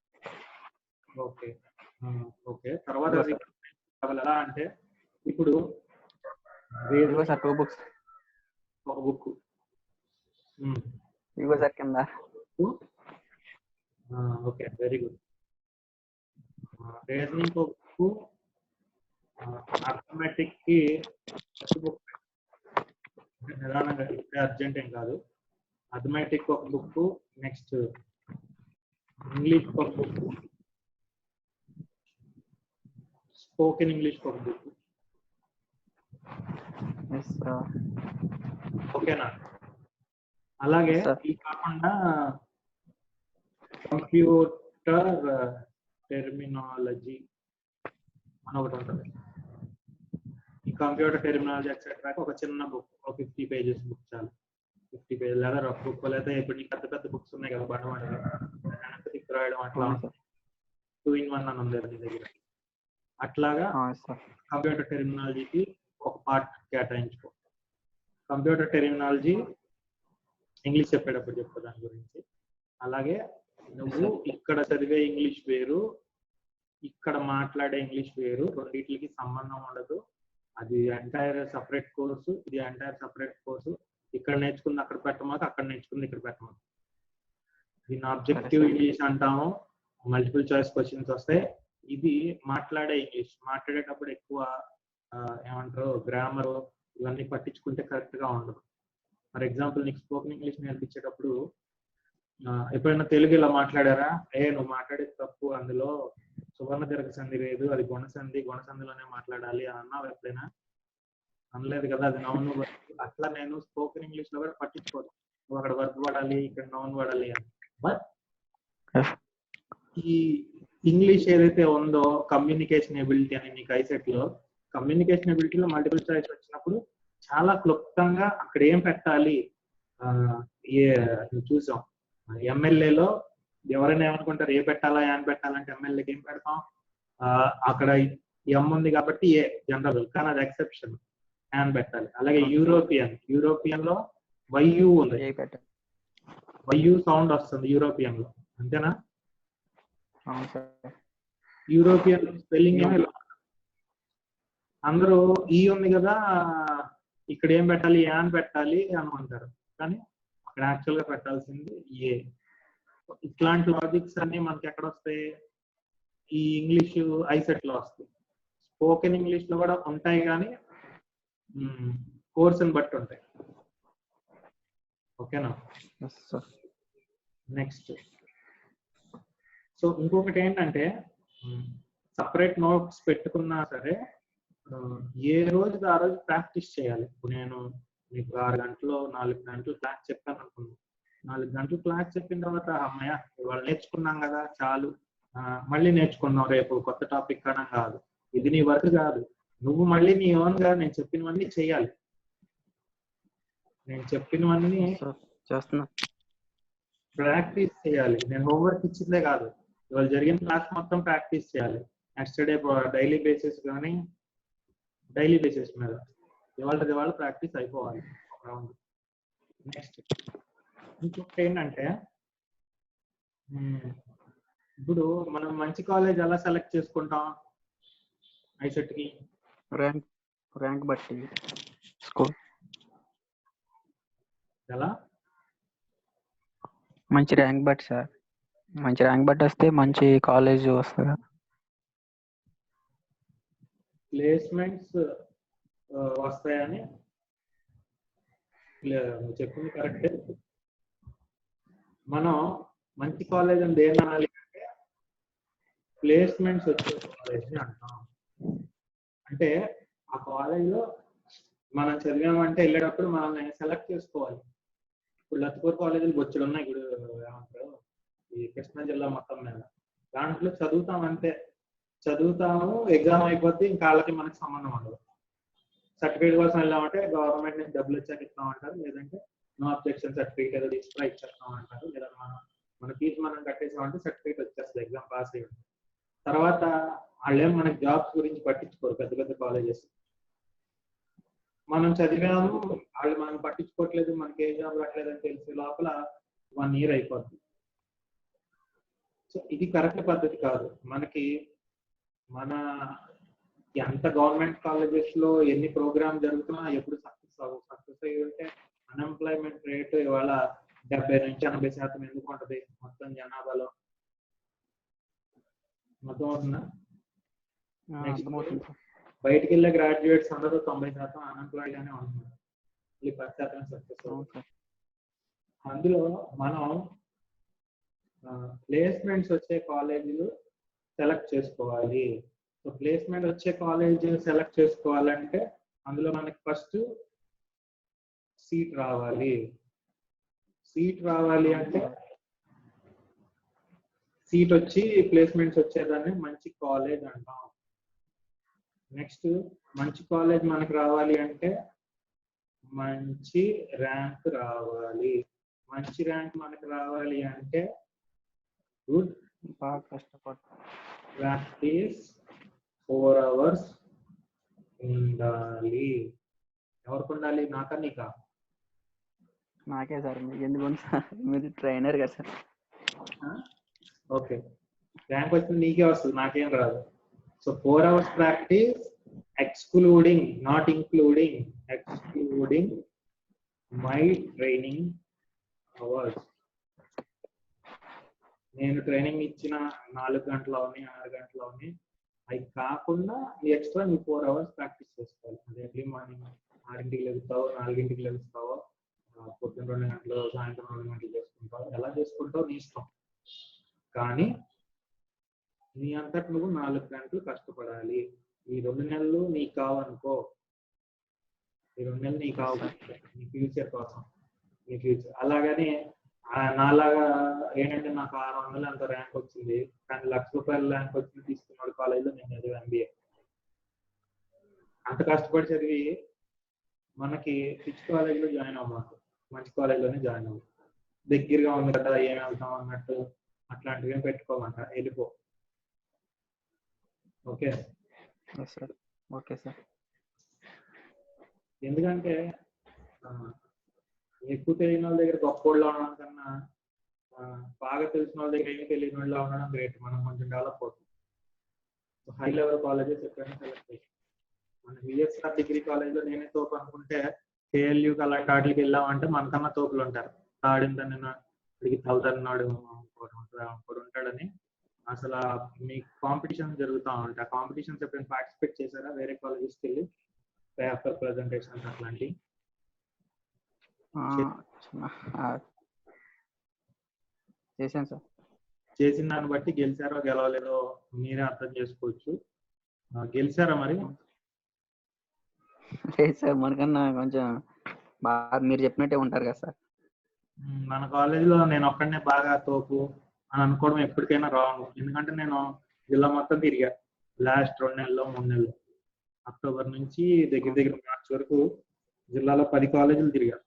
ఓకే తర్వాత ఎలా అంటే ఇప్పుడు సార్ 2 books, ఒక బుక్ ఇగో సార్ కింద. Okay, very good. రీజనింగ్ ఒక బుక్, అర్థమెటిక్ కి బుక్ నిదానంగా, అర్జెంట్ ఏం కాదు. అర్థమెటిక్ ఒక బుక్, నెక్స్ట్ ఇంగ్లీష్ ఒక బుక్, స్పోకెన్ ఇంగ్లీష్ ఒక బుక్. ఓకేనా? అలాగే ఇది కాకుండా కంప్యూటర్ టెర్మినాలజీ అని ఒకటి ఉంటుంది. ఈ కంప్యూటర్ టెర్మినాలజీ ఎక్సెట్రా ఒక చిన్న బుక్, ఒక 50 pages బుక్ చాలు. 50 pages లేదా రఫ్ బుక్, లేదా ఇప్పుడు పెద్ద పెద్ద బుక్స్ ఉన్నాయి కదా బండవాడి తిక్కు రాయడం అట్లా 2-in-1 అని ఉంది నీ దగ్గర. అట్లాగా కంప్యూటర్ టెర్మినాలజీకి ఒక పార్ట్ కేటాయించుకో. కంప్యూటర్ టెర్మినాలజీ ఇంగ్లీష్ చెప్పేటప్పుడు చెప్తా దాని గురించి. అలాగే నువ్వు ఇక్కడ చదివే ఇంగ్లీష్ వేరు, ఇక్కడ మాట్లాడే ఇంగ్లీష్ వేరు, రెండింటికి సంబంధం ఉండదు. అది ఎంటైర్ సపరేట్ కోర్సు, ఇది ఎంటైర్ సపరేట్ కోర్సు. ఇక్కడ నేర్చుకుంది అక్కడ పెట్టమాక, అక్కడ నేర్చుకుంది ఇక్కడ పెట్టమాక. దీన్ని ఆబ్జెక్టివ్ ఇంగ్లీష్ అంటాము. మల్టిపుల్ చాయిస్ క్వశ్చన్స్ వస్తాయి. ఇది మాట్లాడే ఇంగ్లీష్. మాట్లాడేటప్పుడు ఎక్కువ ఏమంటారు గ్రామర్ ఇవన్నీ పట్టించుకుంటే కరెక్ట్ గా ఉండదు. ఫర్ ఎగ్జాంపుల్ నీకు స్పోకెన్ ఇంగ్లీష్ నేర్పించేటప్పుడు ఎప్పుడైనా తెలుగు ఇలా మాట్లాడారా, నువ్వు మాట్లాడేది తప్పు, అందులో సువర్ణ దీర్ఘ సంధి లేదు, అది గుణసంధి, గుణసంధిలోనే మాట్లాడాలి అని అన్నావు ఎప్పుడైనా? అనలేదు కదా, అది నౌన్. అట్లా నేను స్పోకెన్ ఇంగ్లీష్ లో కూడా పట్టించుకోను, నువ్వు అక్కడ వర్బ్ వాడాలి, ఇక్కడ నౌన్ వాడాలి అని. బట్ ఈ ఇంగ్లీష్ ఏదైతే ఉందో కమ్యూనికేషన్ ఎబిలిటీ అని నీకు ఐసెట్ లో, కమ్యూనికేషన్ ఎబిలిటీలో మల్టిపుల్ చాయిస్ వచ్చినప్పుడు చాలా క్లుప్తంగా అక్కడ ఏం పెట్టాలి చూసాం. ఎమ్మెల్యేలో ఎవరైనా ఏమనుకుంటారు, ఏ పెట్టాలా యాన్ పెట్టాలంటే ఎమ్మెల్యేకి ఏం పెడతాం, అక్కడ ఎం ఉంది కాబట్టి ఏ జనరల్, కానీ అది ఎక్సెప్షన్, యాన్ పెట్టాలి. అలాగే యూరోపియన్ లో వైయు ఉంది, వైయు సౌండ్ వస్తుంది యూరోపియన్ లో, అంతేనా? యూరోపియన్ స్పెల్లింగ్ ఏమో అందరూ ఈ ఉంది కదా, ఇక్కడ ఏం పెట్టాలి, యాన్ పెట్టాలి అనుకుంటారు, కానీ అక్కడ యాక్చువల్ గా పెట్టాల్సింది ఏ. ఇట్లాంటి లాజిక్స్ అన్ని మనకి ఎక్కడ వస్తాయి, ఈ ఇంగ్లీష్ ఐసెట్ లో వస్తాయి. స్పోకెన్ ఇంగ్లీష్ లో కూడా ఉంటాయి, కానీ కోర్సుని బట్టి ఉంటాయి. ఓకేనా? నెక్స్ట్, సో ఇంకొకటి ఏంటంటే సపరేట్ నోట్స్ పెట్టుకున్నా సరే ఏ రోజుకి ఆ రోజు ప్రాక్టీస్ చేయాలి. ఇప్పుడు నేను మీకు 6 గంటలు 4 గంటలు క్లాస్ చెప్పాను అనుకున్నాను, 4 గంటలు క్లాస్ చెప్పిన తర్వాత అమ్మయ్య ఇవాళ నేర్చుకున్నాం కదా చాలు, మళ్ళీ నేర్చుకున్నాం రేపు కొత్త టాపిక్ కన్నా కాదు. ఇది నీ వర్క్ కాదు, నువ్వు మళ్ళీ నీ ఓన్ గా నేను చెప్పినవన్నీ చేయాలి. నేను చెప్పినవన్నీ ప్రాక్టీస్ చేయాలి. నేను హోంవర్క్ ఇచ్చిందే కాదు, ఇవాళ జరిగిన క్లాస్ మొత్తం ప్రాక్టీస్ చేయాలి. నెక్స్ట్ డే డైలీ బేసిస్ కానీ డైలీ బేసిస్ మీద ఇవాళ ప్రాక్టీస్ అయిపోవాలి. నెక్స్ట్ ఇంకొకటి ఏంటంటే, ఇప్పుడు మనం మంచి కాలేజ్ ఎలా సెలెక్ట్ చేసుకుంటాం ఐసెట్ కి? ర్యాంక్ బట్టి స్కోర్. ఎలా? మంచి ర్యాంక్ బట్టి సార్, మంచి ర్యాంక్ బట్టి వస్తే మంచి కాలేజ్ వస్తుంది. ప్లేస్మెంట్స్ వస్తాయని చెప్పింది కరెక్టే. మనం మంచి కాలేజ్ అని దేని అనాలి అంటే ప్లేస్మెంట్స్ వచ్చే కాలేజ్ అంటాం. అంటే ఆ కాలేజ్లో మనం చదివామంటే వెళ్ళేటప్పుడు మనల్ని సెలెక్ట్ చేసుకోవాలి. ఇప్పుడు లత్పూర్ కాలేజీలు బొచ్చులు ఉన్నాయి, ఇప్పుడు ఏమంటారు ఈ కృష్ణా జిల్లా మొత్తం మీద. దాంట్లో చదువుతాము, ఎగ్జామ్ అయిపోతే ఇంకా వాళ్ళకి మనకి సంబంధం ఉండదు. సర్టిఫికేట్ కోసం వెళ్ళామంటే గవర్నమెంట్ నుంచి డబ్బులు వచ్చాక ఇస్తామంటారు, లేదంటే నో అబ్జెక్షన్ సర్టిఫికేట్ ఏదో తీసుకురా ఇచ్చేస్తామంటారు, లేదా మన ఫీజు మనం కట్టేసామంటే సర్టిఫికేట్ వచ్చేస్తుంది, ఎగ్జామ్ పాస్ అయ్యి. తర్వాత వాళ్ళేం మనకి జాబ్స్ గురించి పట్టించుకోరు. పెద్ద పెద్ద కాలేజెస్ మనం చదివాము, వాళ్ళు మనం పట్టించుకోవట్లేదు, మనకి ఏ జాబ్ రావట్లేదు అని తెలిసే లోపల 1 year అయిపోద్ది. సో ఇది కరెక్ట్ పద్ధతి కాదు. మనకి మన ఎంత గవర్నమెంట్ కాలేజెస్ లో ఎన్ని ప్రోగ్రామ్ జరుగుతున్నా ఎప్పుడు సక్సెస్ అయ్యి ఉంటే అన్ఎంప్లాయ్మెంట్ రేట్ ఇవాళ 70 నుంచి 80% ఎందుకు ఉంటుంది మొత్తం జనాభాలో? మొత్తం అవుతుందా? బయటికి వెళ్ళే గ్రాడ్యుయేట్స్ అందరూ 90% అన్ఎంప్లాయిడ్ గానే ఉంటున్నారు, 10% సక్సెస్ అవుతుంది. అందులో మనం ప్లేస్మెంట్స్ వచ్చే కాలేజీలు సెలెక్ట్ చేసుకోవాలి. సో ప్లేస్మెంట్ వచ్చే కాలేజ్ సెలెక్ట్ చేసుకోవాలంటే అందులో మనకి ఫస్ట్ సీట్ రావాలి. అంటే సీట్ వచ్చి ప్లేస్మెంట్స్ వచ్చేదాన్ని మంచి కాలేజ్ అంటాం. నెక్స్ట్ మంచి కాలేజ్ మనకు రావాలి అంటే మంచి ర్యాంక్ రావాలి. మంచి ర్యాంక్ మనకు రావాలి అంటే గుడ్ ప్రాక్టీస్ 4 hours ఉండాలి. ఎవరికి ఉండాలి? నాకా నీకా? నాకే సార్. మీకు ఎందుకు సార్, మీరు ట్రైనర్ కదా సార్. ఓకే, ర్యాంక్ వచ్చింది నీకే వస్తుంది, నాకేం రాదు. So 4 hours practice excluding, not including, excluding my training hours. నేను ట్రైనింగ్ ఇచ్చిన 4 గంటలు అవని 6 గంటలు అవని అవి కాకుండా ఎక్స్ట్రా నీ 4 hours ప్రాక్టీస్ చేసుకోవాలి. అది ఎర్లీ మార్నింగ్ 6ంటికి లెగుస్తావో 4ంటికి లెగుస్తావో, పొద్దున్న 2 గంటలు సాయంత్రం 2 గంటలు చేసుకుంటావు, ఎలా చేసుకుంటావు నీ ఇష్టం. కానీ నీ అంతటి నువ్వు 4 గంటలు కష్టపడాలి. ఈ 2 నెలలు నీకు కావనుకో, ఈ 2 నెలలు నీకు కావు, నీ ఫ్యూచర్ కోసం, నీ ఫ్యూచర్. అలాగని నాలాగా ఏంటంటే నాకు 600 అంత ర్యాంక్ వచ్చింది, కానీ ₹1,00,000 ర్యాంక్ వచ్చింది తీసుకున్నాడు కాలేజీలో, నేను చదివి MBA. అంత కష్టపడి చదివి మనకి పిచ్ కాలేజీలో జాయిన్ అవ్వమాకు, మంచి కాలేజీలోనే జాయిన్ అవ్వు. దగ్గరగా ఉంది కదా ఏం వెళ్తాం అన్నట్టు అట్లాంటివి ఏం పెట్టుకోమంట, వెళ్ళిపో. Okay sir. Okay sir. ఎందుకంటే ఎక్కువ తెలియని వాళ్ళ దగ్గర గొప్పోళ్ళ ఉండడం కన్నా బాగా తెలిసిన వాళ్ళ దగ్గర ఏమి తెలియని వాళ్ళ ఉండడం గ్రేట్. మనం కొంచెం డెవలప్ అవుతుంది. హై లెవెల్ కాలేజెస్ ఎక్కడైనా సెలెక్ట్ చేసి మన విఎస్ఆర్ డిగ్రీ కాలేజ్లో నేనే తోపు అనుకుంటే KLUకి అలాంటి వాటికి వెళ్ళామంటే మనకన్నా తోపులు ఉంటారు. ఆడిందని అడిగి తవ్వుతున్నాడు ఒకడు ఉంటాడని. అసలు మీకు కాంపిటీషన్ జరుగుతూ ఉంటాయి. ఆ కాంపిటీషన్స్ ఎప్పుడైనా పార్టిసిపేట్ చేశారా వేరే కాలేజెస్కి వెళ్ళి, పేపర్ ప్రజెంటేషన్స్ అట్లాంటివి? చేశాను సార్. చేసిన దాన్ని బట్టి గెలిచారో గెలవలేదో మీరే అర్థం చేసుకోవచ్చు. గెలిచారా మరి? లేదు సార్, మనకన్నా కొంచెం బాగా మీరు చెప్పినట్టే ఉంటారు కదా సార్. మన కాలేజీలో నేను ఒక్కడనే బాగా తోపు అని అనుకోవడం ఎప్పటికైనా రాంగ్. ఎందుకంటే నేను జిల్లా మొత్తం తిరిగా లాస్ట్ 2 నెలల్లో 3 నెలలు, అక్టోబర్ నుంచి దగ్గర మార్చి వరకు జిల్లాలో 10 కాలేజీలు తిరిగా.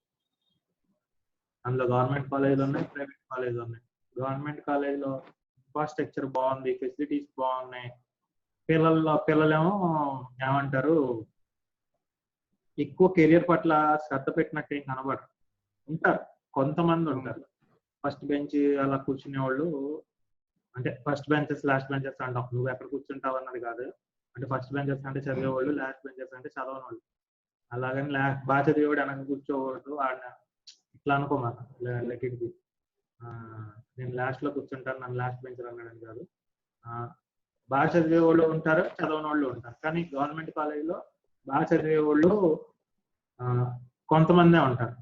అందులో గవర్నమెంట్ కాలేజీలు ఉన్నాయి, ప్రైవేట్ కాలేజీలు ఉన్నాయి. గవర్నమెంట్ కాలేజీలో ఇన్ఫ్రాస్ట్రక్చర్ బాగుంది, ఫెసిలిటీస్ బాగున్నాయి. పిల్లలేమో ఏమంటారు, ఎక్కువ కెరియర్ పట్ల శ్రద్ధ పెట్టినట్టు ఏం కనబడరు. ఉంటారు, కొంతమంది ఉంటారు ఫస్ట్ బెంచ్ అలా కూర్చునే వాళ్ళు. అంటే ఫస్ట్ బెంచెస్ లాస్ట్ బెంచెస్ అంటాం, నువ్వు ఎక్కడ కూర్చుంటావు అన్నది కాదు. అంటే ఫస్ట్ బెంచెస్ అంటే చదివేవాళ్ళు, లాస్ట్ బెంచెస్ అంటే చదవని వాళ్ళు. అలాగని బాగా చదివేవాడు వెనక కూర్చోకూడదు ఆడ ఇట్లా అనుకోమాట. Let it be. నేను లాస్ట్ లో కూర్చుంటాను, నన్ను లాస్ట్ బెంచ్ అన్నాడని కాదు. బాగా చదివే వాళ్ళు ఉంటారు, చదవని వాళ్ళు ఉంటారు. కానీ గవర్నమెంట్ కాలేజీలో బాగా చదివే వాళ్ళు కొంతమందే ఉంటారు,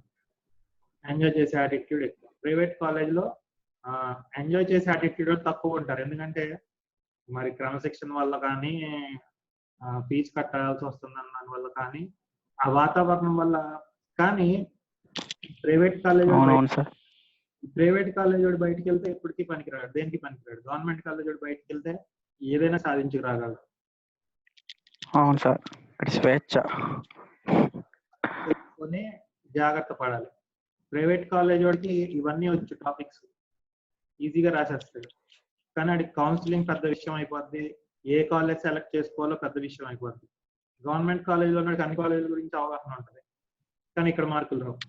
ఎంజాయ్ చేసే యాటిట్యూడ్ ఎక్కువ. ప్రైవేట్ కాలేజ్లో ఎంజాయ్ చేసే యాటిట్యూడ్ తక్కువ ఉంటారు. ఎందుకంటే మరి క్రమశిక్షణ వల్ల కానీ, ఫీజు కట్టాల్సి వస్తుందన్న దాని వల్ల కానీ, ఆ వాతావరణం వల్ల కానీ. ప్రైవేట్ కాలేజ్ వాడు బయటికి వెళ్తే ఎప్పటికీ పనికిరాడు, దేనికి పనికిరాడు. గవర్నమెంట్ కాలేజ్ వాడు బయటికి వెళ్తే ఏదైనా సాధించుకు రాగలడు. అవును సార్, స్వేచ్ఛ. జాగ్రత్త పడాలి. ప్రైవేట్ కాలేజ్ వాడికి ఇవన్నీ వచ్చు, టాపిక్స్ ఈజీగా రాసేస్తాడు. కానీ వాడికి కౌన్సిలింగ్ పెద్ద విషయం అయిపోద్ది, ఏ కాలేజ్ సెలెక్ట్ చేసుకోవాలో పెద్ద విషయం అయిపోద్ది. గవర్నమెంట్ కాలేజ్లో ఉన్నవాడికి అన్ని కాలేజీల గురించి అవగాహన ఉంటుంది, కానీ ఇక్కడ మార్కులు రావు.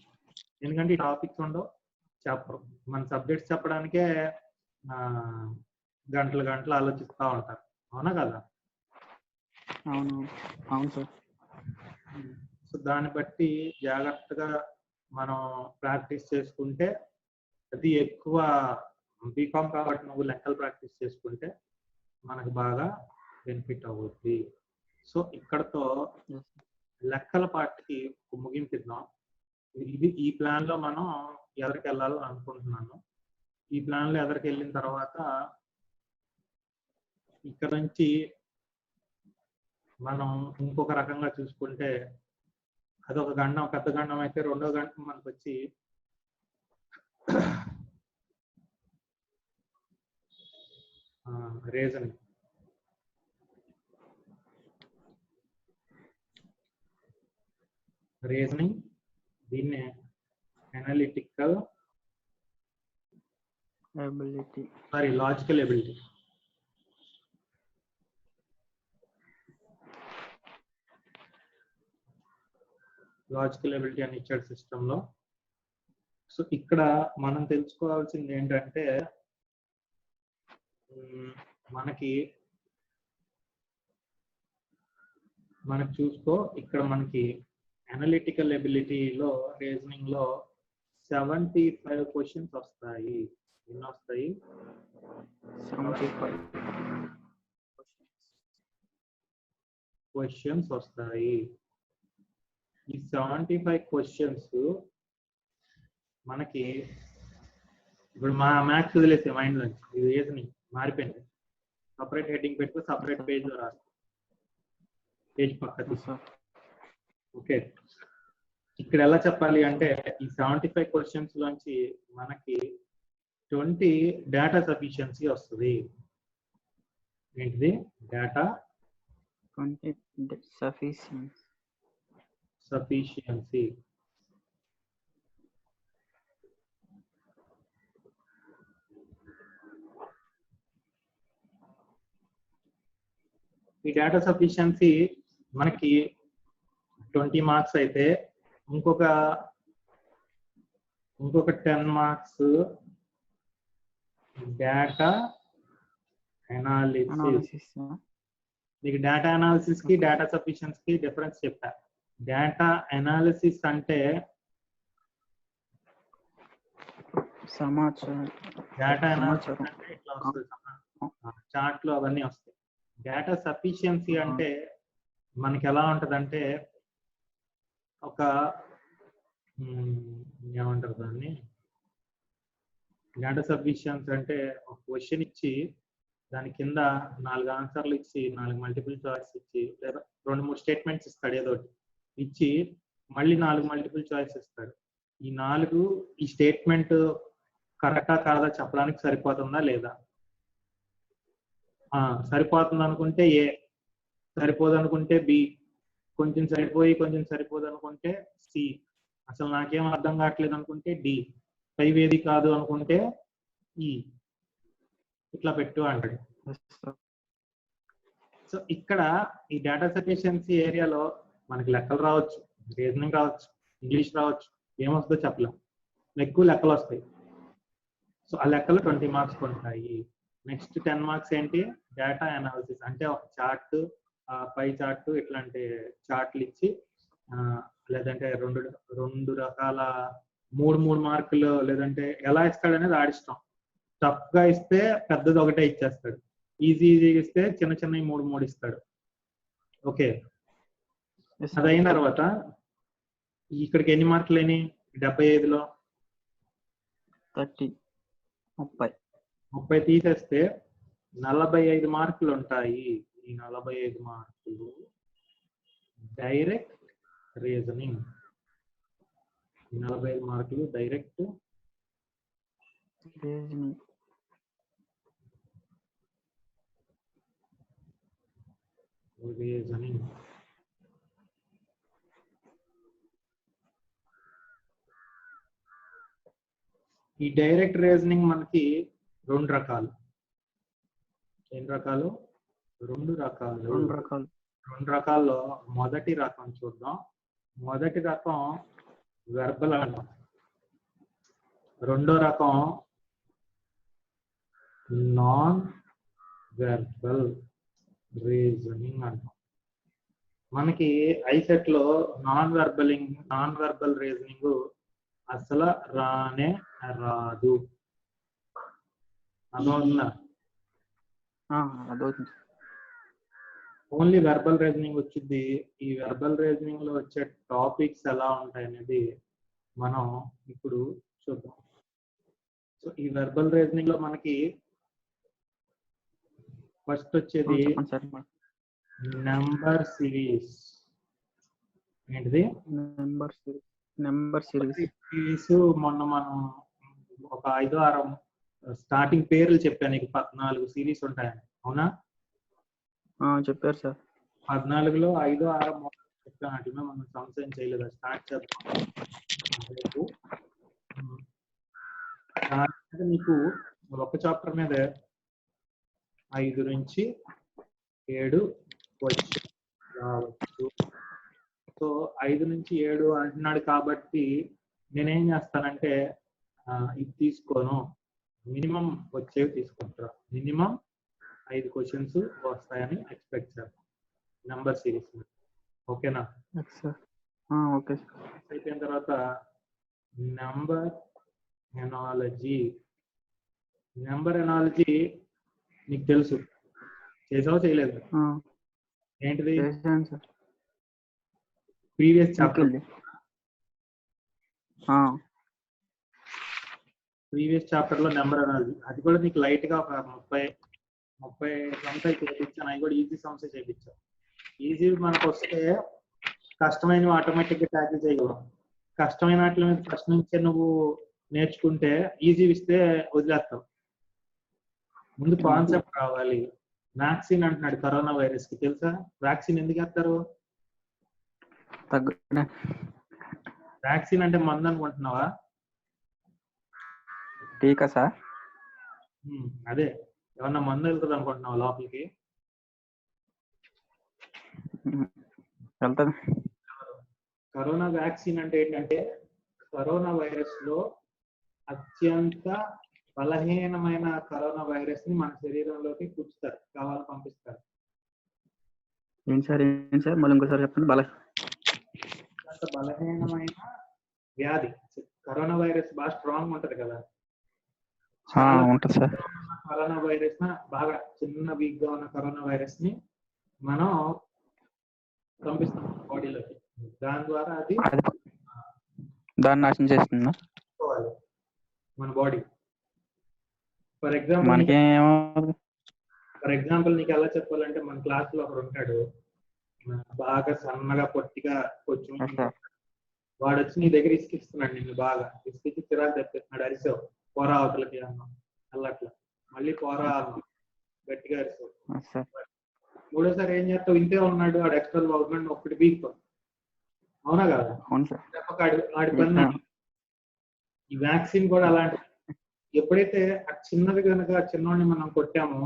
ఎందుకంటే ఈ టాపిక్స్ ఉండవు, చెప్పరు. మన సబ్జెక్ట్స్ చెప్పడానికే గంటలు ఆలోచిస్తూ ఉంటారు. అవునా కదా? అవును అవును సార్. సో దాన్ని బట్టి జాగ్రత్తగా మనం ప్రాక్టీస్ చేసుకుంటే, అది ఎక్కువ బీకామ్ కాబట్టి నువ్వు లెక్కలు ప్రాక్టీస్ చేసుకుంటే మనకు బాగా బెనిఫిట్ అవుతుంది. సో ఇక్కడతో లెక్కల పార్ట్కి ముగింపిద్దాం. ఇది ఈ ప్లాన్ లో మనం ఎదరికి వెళ్ళాలని అనుకుంటున్నాను. ఈ ప్లాన్ లో ఎదరికి వెళ్ళిన తర్వాత ఇక్కడ నుంచి మనం ఇంకొక రకంగా చూసుకుంటే, అదొక గండం, పెద్ద గండం అయితే రెండో గండం మనకు వచ్చి రీజనింగ్, దీన్నే analytical ability, logical ability. Logical ability అని ఇచ్చాడు సిస్టంలో. సో ఇక్కడ మనం తెలుసుకోవాల్సింది ఏంటంటే, మనకి చూసుకో, ఇక్కడ మనకి అనలిటికల్ ఎబిలిటీలో రీజనింగ్ లో 75 క్వశ్చన్స్ వస్తాయి. ఎన్ని వస్తాయి? 75. క్వశ్చన్స్ వస్తాయి. ఈ 75 క్వశ్చన్స్ మనకి ఇప్పుడు మా మ్యాథ్స్ వదిలేసే మైండ్ నుంచి ఇది రీజనింగ్ మారిపోయింది. సపరేట్ హెడ్డింగ్ పెట్టుకో, సపరేట్ పేజ్ లో రాసి పేజ్ పక్క తీసుకో. ఓకే, ఇక్కడ ఎలా చెప్పాలి అంటే ఈ 75 క్వశ్చన్స్ లోంచి మనకి 20 డేటా సఫిషియన్సీ వస్తుంది. ఏంటిది? Data sufficiency. ఈ డేటా సఫిషియన్సీ మనకి 20 మార్క్స్ అయితే ఇంకొక 10 మార్క్స్ డేటా అనాలిసిస్. మీకు డేటా అనాలిసిస్ కి డేటా సఫిషియన్సీ కి డిఫరెన్స్ చెప్పా. డేటా అనాలిసిస్ అంటే సమాచారం, డేటా అనాలిసిస్ అంటే ఇట్లా వస్తుంది, చార్ట్ లో అవన్నీ వస్తాయి. డేటా సఫిషియన్సీ అంటే మనకి ఎలా ఉంటదంటే ఒక ఏమంటారు దాన్ని, డేటా సఫిషియన్సీ అంటే ఒక క్వశ్చన్ ఇచ్చి దాని కింద 4 ఆన్సర్లు ఇచ్చి 4 మల్టిపుల్ చాయిస్ ఇచ్చి లేదా 2-3 స్టేట్మెంట్స్ ఇస్తాడు, ఏదో ఇచ్చి మళ్ళీ 4 మల్టిపుల్ చాయిస్ ఇస్తాడు. ఈ 4 ఈ స్టేట్మెంట్ కరెక్టా కాదా చెప్పడానికి సరిపోతుందా లేదా? సరిపోతుంది అనుకుంటే ఏ, సరిపోదు అనుకుంటే బి, కొంచెం సరిపోయి కొంచెం సరిపోదు అనుకుంటే సి, అసలు నాకేం అర్థం కావట్లేదు అనుకుంటే డి, పైవేది కాదు అనుకుంటే ఈ, ఇట్లా పెట్టు అంటాడు. సో ఇక్కడ ఈ డేటా సఫిషియన్సీ ఏరియాలో మనకి లెక్కలు రావచ్చు, రీజనింగ్ రావచ్చు, ఇంగ్లీష్ రావచ్చు, ఏమొస్తుందో చెప్పలేం. ఎక్కువ లెక్కలు వస్తాయి. సో ఆ లెక్కలు 20 మార్క్స్ ఉంటాయి. నెక్స్ట్ 10 మార్క్స్ ఏంటి? డేటా అనాలిసిస్ అంటే ఒక చార్ట్, పై చార్ట్ ఇట్లాంటి చార్ట్లు ఇచ్చి లేదంటే రెండు రకాల 3 మార్కులు లేదంటే ఎలా ఇస్తాడనేది ఆడిస్తాం. టఫ్ గా ఇస్తే పెద్దది ఒకటే ఇచ్చేస్తాడు, ఈజీగా ఇస్తే చిన్న చిన్నవి 3 ఇస్తాడు. ఓకే, అది అయిన తర్వాత ఇక్కడికి ఎన్ని మార్కులు అయినాయి? 75లో 30 తీసేస్తే 45 మార్కులు ఉంటాయి. ఈ 45 మార్కులు డైరెక్ట్ రీజనింగ్. 45 మార్కులు డైరెక్ట్ రీజనింగ్. ఈ డైరెక్ట్ రీజనింగ్ మనకి 2 రకాలు. ఎన్ని రకాలు? 2 రకాలు. 2 రకాల్లో మొదటి రకం చూద్దాం. మొదటి రకం వెర్బల్ అంటాం, రెండో రకం నాన్ వెర్బల్ రీజనింగ్ అంటాం. మనకి ఐసెట్ లో నాన్ వెర్బల్ రీజనింగ్ అసలు రానే రాదు. అర్థమవుతుందా? ఓన్లీ వెర్బల్ రీజనింగ్ వచ్చింది. ఈ వెర్బల్ రీజనింగ్ లో వచ్చే టాపిక్స్ ఎలా ఉంటాయి అనేది మనం ఇప్పుడు చూద్దాం. సో ఈ వెర్బల్ రీజనింగ్ లో మనకి ఫస్ట్ వచ్చేది నెంబర్ సిరీస్. ఏంటిది? Number series. మొన్న మనం ఒక 5-6 స్టార్టింగ్ పేర్లు చెప్పాను నీకు, 14 సిరీస్ ఉంటాయని, అవునా? చెప్పారు సార్. 14లో 5-6 చెప్పాను, మనం సంశయం చేయలేదు. స్టార్ట్ చేద్దాం. మీకు ఒక చాప్టర్ మీద 5 నుంచి 7 క్వశ్చన్ రావచ్చు. సో 5 నుంచి 7 అంటున్నాడు కాబట్టి నేనేం చేస్తానంటే ఇది తీసుకోను, మినిమం వచ్చేవి తీసుకుంటా. మినిమం 5 క్వశ్చన్స్ వస్తాయని ఎక్స్పెక్ట్ చేస్తాను నెంబర్ సిరీస్. ఓకేనా? ఓకే. అయిపోయిన తర్వాత నెంబర్ ఎనాలజీ. నెంబర్ ఎనాలజీ నీకు తెలుసు, చేసావో చేయలేదు? ఏంటిది? చేశాను సార్. Previous chapter. ఇంకెళ్ళి ప్రీవియస్ చాప్టర్ లో నెంబర్ అనాలజీ, అది కూడా నీకు లైట్ గా ఒక 30 సమ్స్ అయితే చేయించాను. అవి కూడా ఈజీ సమ్స్ చేయించాను. ఈజీ మనకు వస్తే కష్టమైన ఆటోమేటిక్ గా ట్యాకిల్ చేయగలం. కష్టమైన వాటి మీద ఫస్ట్ నుంచే నువ్వు నేర్చుకుంటే ఈజీ ఇస్తే వదిలేస్తావు. ముందు కాన్సెప్ట్ రావాలి. వ్యాక్సిన్ అంటున్నాడు కరోనా వైరస్ కి, తెలుసా? వ్యాక్సిన్ ఎందుకు వేస్తారు? వ్యాక్సిన్ అంటే మందు అనుకుంటున్నావా? టీకా సార్. అదే, ఏమన్నా మందు వెళ్తుంది అనుకుంటున్నావా లోపలికి? వెళ్తుంది. కరోనా వ్యాక్సిన్ అంటే ఏంటంటే కరోనా వైరస్ లో అత్యంత బలహీనమైన కరోనా వైరస్ ని మన శరీరంలోకి కూర్చుతారు, కావాలి పంపిస్తారు. ఏం సార్ మళ్ళీ ఇంకోసారి చెప్పండి. అంత బలహీనమైన వ్యాధి కరోనా వైరస్ బాగా స్ట్రాంగ్ ఉంటది కదా, ఉంటుంది సార్. కరోనా వైరస్ బాగా చిన్న వీక్ గా ఉన్న కరోనా వైరస్ ని మనం పంపిస్తాం బాడీలోకి. దాని ద్వారా అది దాన్ని నాశనం చేస్తుందా మన బాడీ. ఫర్ ఎగ్జాంపుల్ నీకు ఎలా చెప్పాలంటే, మన క్లాస్ లో ఒకడు ఉంటాడు బాగా సన్నగా పొట్టిగా కొంచెం, వాడు వచ్చి నీ దగ్గర ఇసుకిస్తున్నాడు, నిన్ను బాగా ఇసుకిచ్చి చిరాకు తెప్పిస్తున్నాడు. అరిసావు, పోరా అవతలకి అన్నాం, అట్లా మళ్ళీ పోరా అన్నాం, గట్టిగా అరిసావు. మూడోసారి ఏం చేస్తావు? ఇంతే ఉన్నాడు వాడు, ఎక్స్ట్రా అవుతున్నాడు, ఒక్కటి వీక్. అవునా కదా? ఆడి పని. ఈ వ్యాక్సిన్ కూడా అలాంటి. ఎప్పుడైతే చిన్నది కనుక చిన్నోడిని మనం కొట్టామో,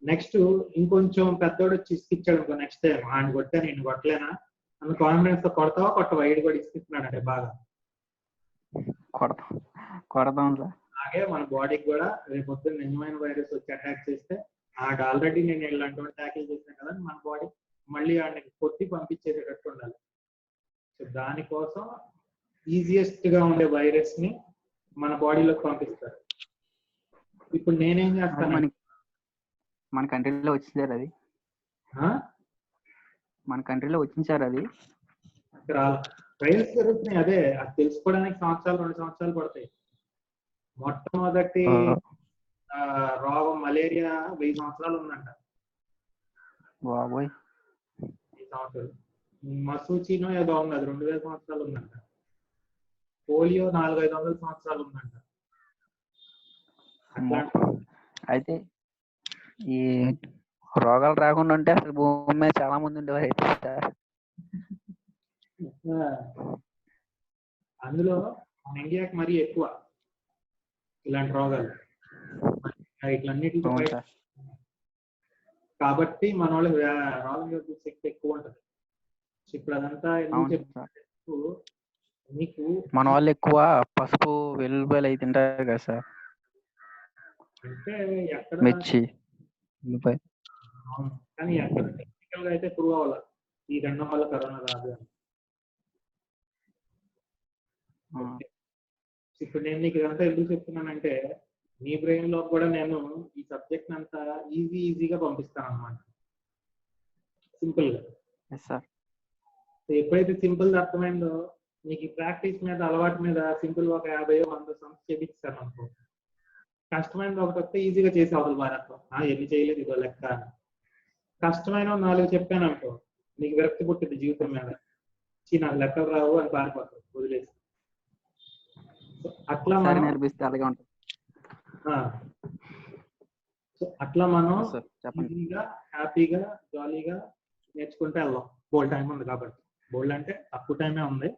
నెక్స్ట్ ఇంకొంచెం పెద్దోడు వచ్చి ఇసుకిచ్చాడు అనుకో, నెక్స్ట్ టైం ఆయన కొట్టా నేను కొట్టలేనా అన్న కాన్ఫిడెన్స్ తో కొడతావా కొట్టవా? ఐడి కూడా ఇసుకిస్తున్నాడు అంటే బాగా కొడతాం. అలాగే మన బాడీకి కూడా రేపు పొద్దున్న నిజమైన వైరస్ వచ్చి అటాక్ చేస్తే, ఆల్రెడీ నేను ఇలాంటి ట్యాకిల్ చేశాను కదా, మన బాడీ మళ్ళీ ఆయనకి కొట్టి పంపించేటట్టు ఉండాలి. సో దానికోసం ఈజియెస్ట్ గా ఉండే వైరస్ ని మన బాడీలోకి పంపిస్తారు. ఇప్పుడు నేనేం చేస్తాను, మన కంట్రీలో వచ్చింది సార్ అది. మన కంట్రీలో వచ్చింది సార్ అది. ట్రయల్స్ జరుగుతున్నాయి. అదే అది తెలుసుకోవడానికి 2 సంవత్సరాలు పడతాయి. మొట్టమొదటి రోగం మలేరియా 1000 సంవత్సరాలు ఉందంట. ఈ సంవత్సరం మసూచినో ఏదో ఉంది, అది 2000 సంవత్సరాలు ఉందంట. పోలియో 400-500 సంవత్సరాలు ఉందంట. అయితే ఈ రోగాలు రాకుండా ఉంటే అసలు భూమి మీద చాలా మంది ఉండేవారు అయితే సార్. అందులో మన ఇండియాకి మరీ ఎక్కువ ఇలాంటి రోగాలు ఇట్లన్నిటితో. కాబట్టి మన వాళ్ళకి రోగం యొక్క శక్తి ఎక్కువ ఉంటది. ఇప్పుడు అదంతా మీకు మన వాళ్ళు ఎక్కువ పసుపు వెల్లుల్లిపాయలు అయి తింటారు కదా సార్, అంటే ఎక్కడ మిర్చి. కానీ ఎక్కడ టెక్నికల్ గా అయితే ప్రూవ్ అవ్వాలి ఈ 2 వల్ల కరోనా రాదు అని. ఇప్పుడు నేను నీకు ఇదంతా ఎందుకు చెప్తున్నానంటే, నీ బ్రెయిన్ లో కూడా నేను ఈ సబ్జెక్ట్ అంతా ఈజీగా పంపిస్తాను అన్నమాట, సింపుల్ గా. ఎప్పుడైతే సింపుల్ అర్థమైందో, నీకు ఈ ప్రాక్టీస్ మీద అలవాటు మీద సింపుల్ ఒక 50-100 సమ్స్ చేపిస్తాను అనుకో, కష్టమైనది ఒకటి వస్తే ఈజీగా చేసి అవతల భారత్వం ఎన్ని చేయలేదు ఇదో లెక్క. కష్టమైన 4 చెప్పాను అనుకో, నీకు విరక్తి పుట్టింది జీవితం మీద, నాకు లెక్కలు రావు అని పారిపోతావు, వదిలేసి. అట్లా నేర్పిస్తే అలాగే ఉంటుంది. సో అట్లా మనం ఈజీగా హ్యాపీగా జాలీగా నేర్చుకుంటే వెళ్దాం. బోల్డ్ టైం ఉంది కాబట్టి, బోల్డ్ అంటే తక్కువ టైమే ఉంది,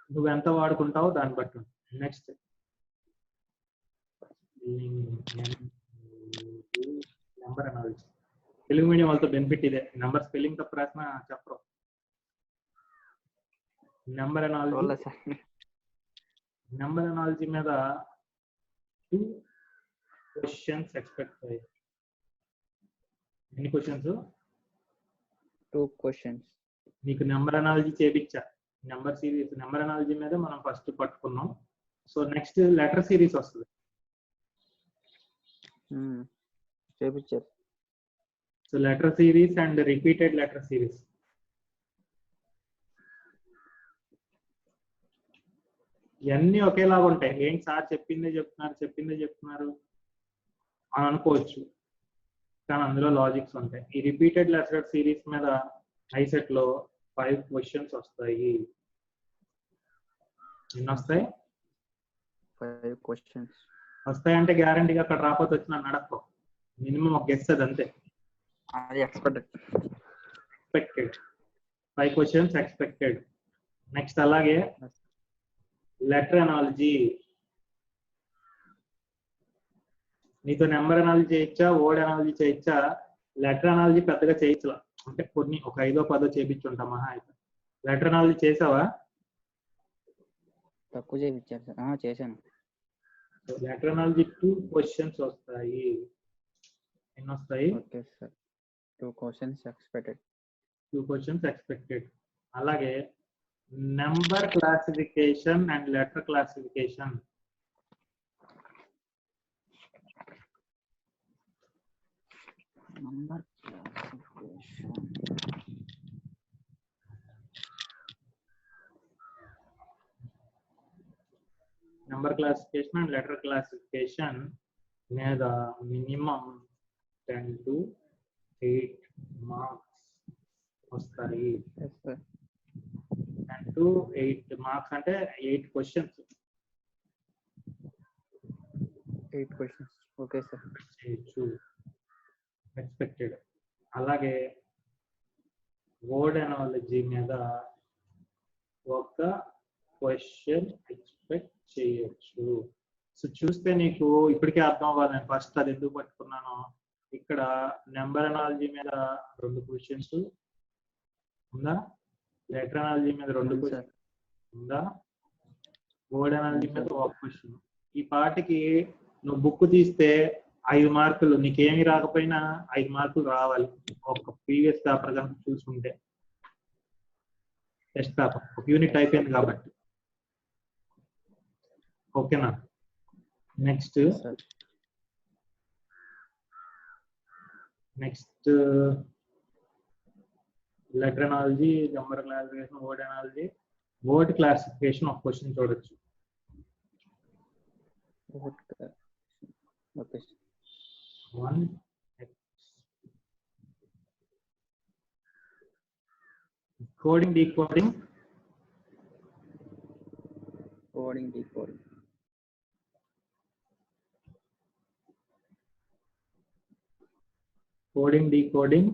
నువ్వు ఎంత వాడుకుంటావో దాన్ని బట్టి. Next number analogy. Telugu medium వాళ్ళతో బెనిఫిట్ ఇదే, నెంబర్ స్పెల్లింగ్ తప్పు రాసిన చెప్పరు. నెంబర్ అనాలజీ మీద 2 క్వశ్చన్స్ ఎక్స్పెక్ట్ అయ్యాయి. ఎన్ని క్వశ్చన్స్? 2 క్వశ్చన్స్. నీకు నెంబర్ అనాలజీ చేపించా, నెంబర్ అనాలజీ మీద మనం ఫస్ట్ పట్టుకున్నాం. సో నెక్స్ట్ లెటర్ సిరీస్ వస్తుంది. చేపించారు. So letter series and repeated letter series. ఇవన్నీ ఒకేలాగా ఉంటాయి. ఏంటి సార్ చెప్పిందే చెప్తున్నారు అని అనుకోవచ్చు, కానీ అందులో లాజిక్స్ ఉంటాయి. ఈ రిపీటెడ్ లెటర్ సిరీస్ మీద ఐసెట్ లో 5 క్వశ్చన్స్ వస్తాయి. ఎన్ని వస్తాయి? 5 questions. వస్తాయంటే గ్యారంటీగా అక్కడ రాకపోతే వచ్చి నన్ను అడక్కో. మినిమం ఒక గెస్ అది అంతే. అది ఎక్స్పెక్టెడ్. 5 questions expected. నెక్స్ట్ అలాగే లెటర్ అనాలజీ. నీతో నెంబర్ అనాలజీ చేయొచ్చా, వర్డ్ అనాలజీ చేయొచ్చా? లెటర్ అనాలజీ పెద్దగా చేయొచ్చు, అంటే కొన్ని ఒక 5 or 10 చేయించుంటాం మహా అయితే. లెటర్ అనాలజీ చేసావా? తక్కువ చేయించారు సార్. చేశాను. లెటర్ అనాలజీ 2 క్వశ్చన్స్ వస్తాయి. ఎన్ని వస్తాయి? Okay sir, 2 questions expected. 2 questions expected. అలాగే number classification and letter classification. Number classification. Number classification and letter classification మీద మినిమం 10 to 8 మార్క్స్ వస్తాయి. Yes sir. 10 to 8 మార్క్స్ అంటే 8 క్వశ్చన్స్. 8 questions. Okay sir. చేయొచ్చు ఎక్స్పెక్టెడ్. అలాగే వర్డ్ అనాలజీ మీద ఒక క్వశ్చన్ ఎక్స్పెక్ట్ చేయొచ్చు. సో చూస్తే నీకు ఇప్పటికే అర్థం అవ్వాలి నేను ఫస్ట్ అది ఎందుకు పట్టుకున్నాను. ఇక్కడ నెంబర్ అనాలజీ మీద 2 క్వశ్చన్స్ ఉందా, లెటర్ అనాలజీ మీద 2 క్వశ్చన్స్ ఉందా, వర్డ్ అనాలజీ మీద 1 క్వశ్చన్. ఈ పాటికి నువ్వు బుక్ తీస్తే 5 మార్కులు, నీకేమి రాకపోయినా 5 మార్కులు రావాలి. ఒక ప్రీవియస్ పేపర్ కనుక చూసుకుంటే టెస్ట్ పేపర్ ఒక యూనిట్ అయిపోయింది కాబట్టి. ఓకేనా? Next letter analogy, number classification, word analogy. Word classification ఒక క్వశ్చన్ చూడొచ్చు. Okay. 1 coding decoding. Coding decoding. Coding decoding.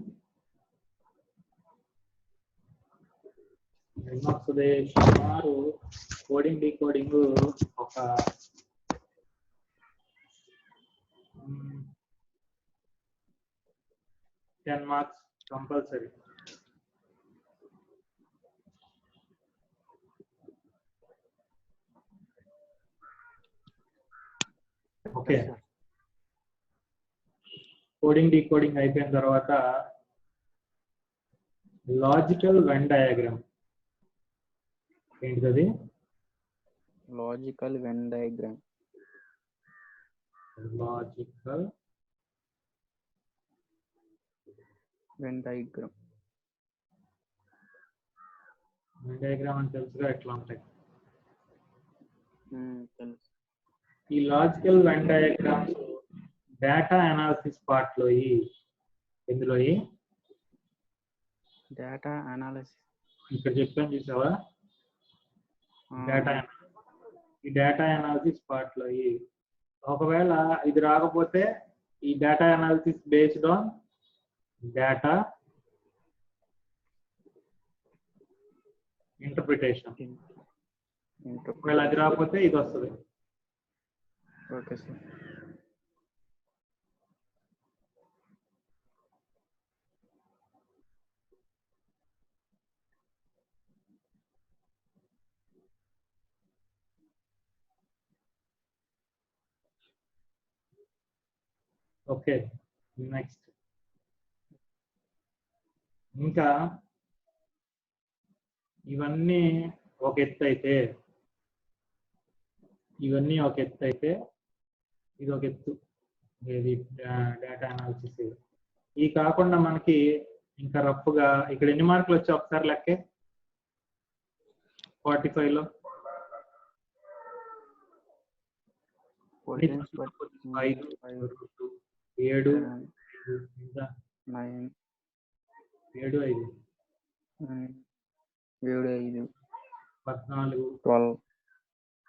సుమారు కోడింగ్ డీకోడింగ్ ఒక 10 marks compulsory. Okay. Coding decoding అయిపోయిన తర్వాత లాజికల్ వెన్ డయాగ్రామ్. ఏంటిది? Logical Venn diagram. Logical Venn diagram. Venn diagram అని తెలుసుగా ఎట్లా ఉంటాయి. తెలుసు. ఈ logical Venn diagrams data analysis part లో ఎందులో డేటా అనాలిసిస్ ఇక్కడ చెప్పాను చూసావా, డేటా. ఈ డేటా అనాలిసిస్ పార్ట్ లో ఒకవేళ ఇది రాకపోతే ఈ data analysis based on data interpretation. ఒకవేళ అది రాకపోతే ఇది వస్తుంది. Okay sir. ఓకే. నెక్స్ట్ ఇంకా ఇవన్నీ ఒక ఎత్తు అయితే ఇది ఒక ఎత్తు. ఇది డేటా అనాలిసిస్. ఈ కాకుండా మనకి ఇంకా రఫ్గా ఇక్కడ ఎన్ని మార్కులు వచ్చాయి ఒకసారి లెక్కే 45లో 5 7 ఇంకా 7 5 14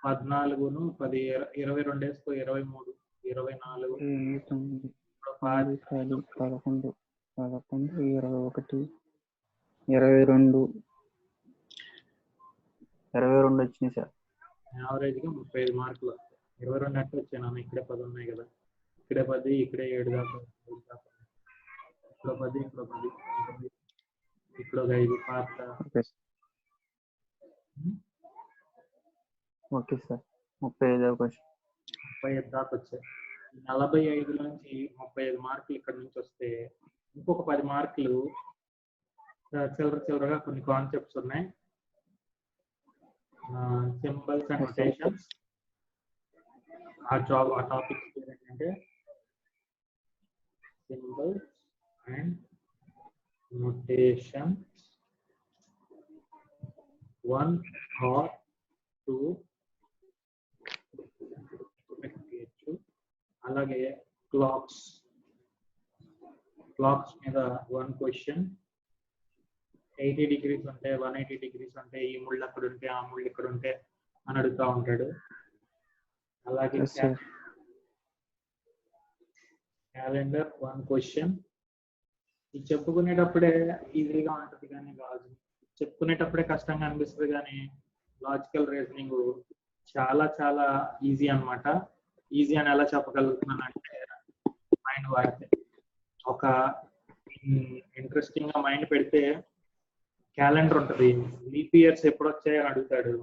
14ను 10 22 వేసుకో 23 24 11 22 వచ్చినాయి సార్. యావరేజ్ గా 35 మార్కులు 22 అట్టు వచ్చాను అన్న. ఇక్కడే 10 ఉన్నాయి కదా, ఇక్కడే 10 ఇక్కడే 7 దాకా ఇక్కడ 10 ఇక్కడ 5 పాత. ఓకే సార్ 35 దాకా వచ్చాయి. 45 నుంచి 35 మార్కులు ఇక్కడ నుంచి వస్తే ఇంకొక 10 మార్కులు చిల్లరగా కొన్ని కాన్సెప్ట్స్ ఉన్నాయి. Symbols and notations. ఆ టాపిక్స్ ఏంటంటే సింబల్స్ అండ్ నోటేషన్స్ 1 or 2. అలాగే క్లాక్స్ మీద 1 క్వశ్చన్. 80 degrees ఉంటే 180 degrees ఉంటే ఈ ముళ్ళు అక్కడ ఉంటే ఆ ముళ్ళు ఇక్కడ ఉంటే అని అడుగుతా ఉంటాడు. అలాగే క్యాలెండర్ 1 క్వశ్చన్. ఇది చెప్పుకునేటప్పుడే ఈజీగా ఉంటుంది కానీ చెప్పుకునేటప్పుడే కష్టంగా అనిపిస్తుంది కానీ లాజికల్ రీజనింగ్ చాలా చాలా ఈజీ అన్నమాట. ఈజీ అని ఎలా చెప్పగలుగుతున్నానంటే మైండ్ వాడితే. ఒక ఇంట్రెస్టింగ్ గా మైండ్ పెడితే క్యాలెండర్ ఉంటుంది, లీప్ ఇయర్స్ ఎప్పుడు వచ్చాయో అడుగుతాడు,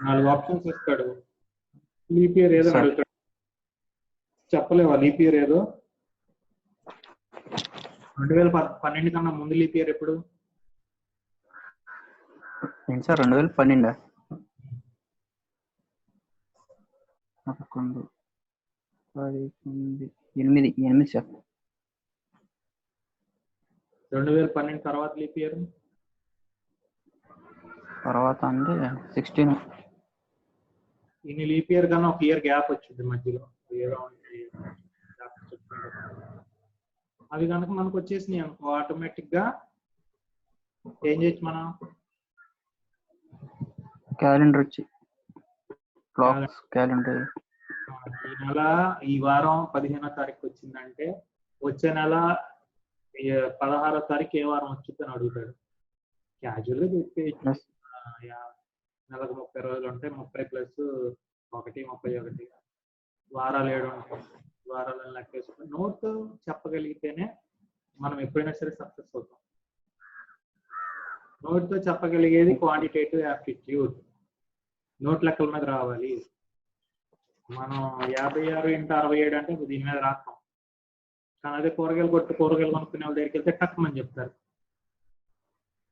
4 ఆప్షన్స్ ఇస్తాడు, లీప్ ఇయర్ ఏదో అడుగుతాడు. చెప్పలేవా లీప్ ఇయర్ ఏదో? 2012 కన్నా ముందు లీప్ ఇయర్ ఎప్పుడు? Sir 2012 11 8 sir. 2012 తర్వాత లీప్ ఇయర్ తర్వాత అంటే 16. ఇన్ని లీప్ ఇయర్ కన్నా ఒక ఇయర్ గ్యాప్ వచ్చింది మధ్యలో. అవి కనుక మనకు వచ్చేసినాయి అనుకో ఆటోమేటిక్ గా ఏం చేయొచ్చు మనం? క్యాలెండర్ వచ్చి క్యాలెండర్ ఈ నెల ఈ వారం 15వ తారీఖు వచ్చిందంటే వచ్చే నెల 16వ తారీఖు ఏ వారం వచ్చిందని అడుగుతాడు. క్యాజువల్ గా చెప్పి నెలకు 30 రోజులు ఉంటాయి, 30 + 1 31 వారాలు 7 ఉంటాయి. వారాలను లెక్కేసుకుని నోట్ చెప్పగలిగితేనే మనం ఎప్పుడైనా సరే సక్సెస్ అవుతాం. నోట్ తో చెప్పగలిగేది క్వాంటిటేటివ్ యాప్టిట్యూడ్. నోట్ లెక్కల మీద రావాలి. మనం 56 × 67 అంటే దీని మీద రాస్తాం. కానీ అదే కూరగాయలు కొనుక్కునే వాళ్ళ దగ్గరికి వెళ్తే టక్కుమని చెప్తారు.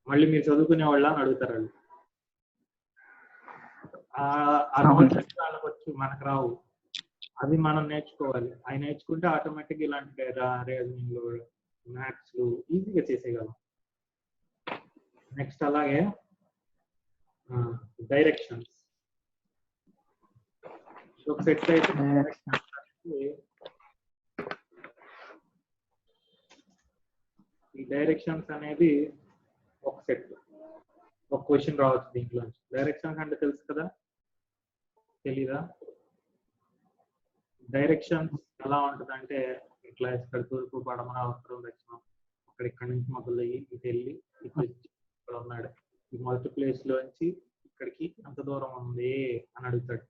మళ్ళీ మీరు చదువుకునే వాళ్ళ అని అడుగుతారు వాళ్ళు. ఆ నోట్ వాళ్ళకి వచ్చు, మనకు రావు. అవి మనం నేర్చుకోవాలి. అవి నేర్చుకుంటే ఆటోమేటిక్ ఇలాంటి రీజనింగ్ మ్యాథ్స్ ఈజీగా చేసేయగలం. నెక్స్ట్ అలాగే డైరెక్షన్స్. ఒక సెట్ అయితే ఈ డైరెక్షన్స్ అనేది ఒక సెట్, ఒక క్వశ్చన్ రావచ్చు దీంట్లో. డైరెక్షన్స్ అంటే తెలుసు కదా, తెలీదా? డైరెక్షన్స్ ఎలా ఉంటుంది అంటే ఇట్లా ఇక్కడ తూర్పు పడమర ఉత్తరం దక్షిణం, అక్కడ ఇక్కడ నుంచి మొదలయ్యి ఇటు వెళ్ళి ఇక్కడ ఉన్నాడు, ఈ మొదటి ప్లేస్ లోంచి ఇక్కడికి అంత దూరం ఉంది అని అడుగుతాడు.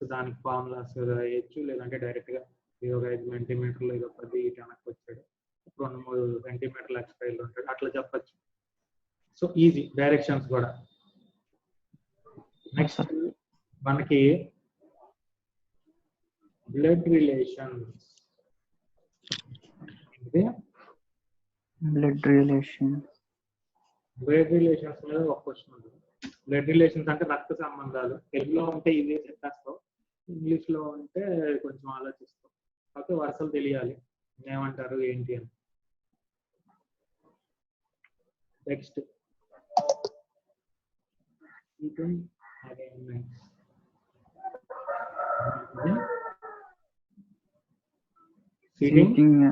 దానికి ఫార్ములాస్ వేయచ్చు, లేదంటే డైరెక్ట్ గా ఒక 5 సెంటీమీటర్లు ఏదో 10 ఇటు వెనక్కి వచ్చాడు, 2-3 సెంటీమీటర్లు ఎక్స్ట్రా ఉంటాడు, అట్లా చెప్పచ్చు. సో ఈజీ డైరెక్షన్స్ కూడా. నెక్స్ట్ మనకి బ్లడ్ రిలేషన్స్. బ్లడ్ రిలేషన్స్ మీద ఒక క్వశ్చన్ ఉంది. బ్లడ్ రిలేషన్స్ అంటే రక్త సంబంధాలు. తెలుగులో ఉంటే ఇదే చెప్పేస్తావు, ఇంగ్లీష్ లో అంటే కొంచెం ఆలోచిస్తాం, కాకపోతే వరుసలు తెలియాలి ఏమంటారు ఏంటి అని. Next seating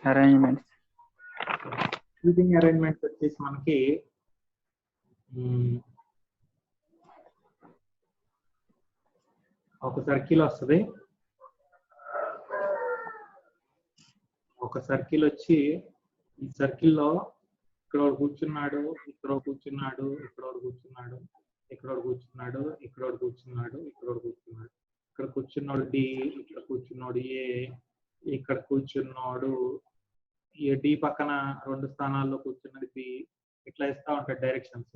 arrangements seating arrangements వచ్చేసి మనకి ఒక సర్కిల్ వస్తుంది. ఒక సర్కిల్ వచ్చి ఈ సర్కిల్లో ఇక్కడ కూర్చున్నాడు, ఇక్కడ కూర్చున్నాడు, ఇక్కడ కూర్చున్నాడు, ఇక్కడ కూర్చున్నాడు, ఇక్కడ కూర్చున్నాడు, ఇక్కడ కూర్చున్నాడు, ఇక్కడ కూర్చున్నాడు డి, ఇక్కడ కూర్చున్నాడు ఏ, ఇక్కడ కూర్చున్నాడు ఏ, డి పక్కన 2 స్థానాల్లో కూర్చున్నది బి, ఇట్లా ఇస్తా ఉంటాడు డైరెక్షన్స్.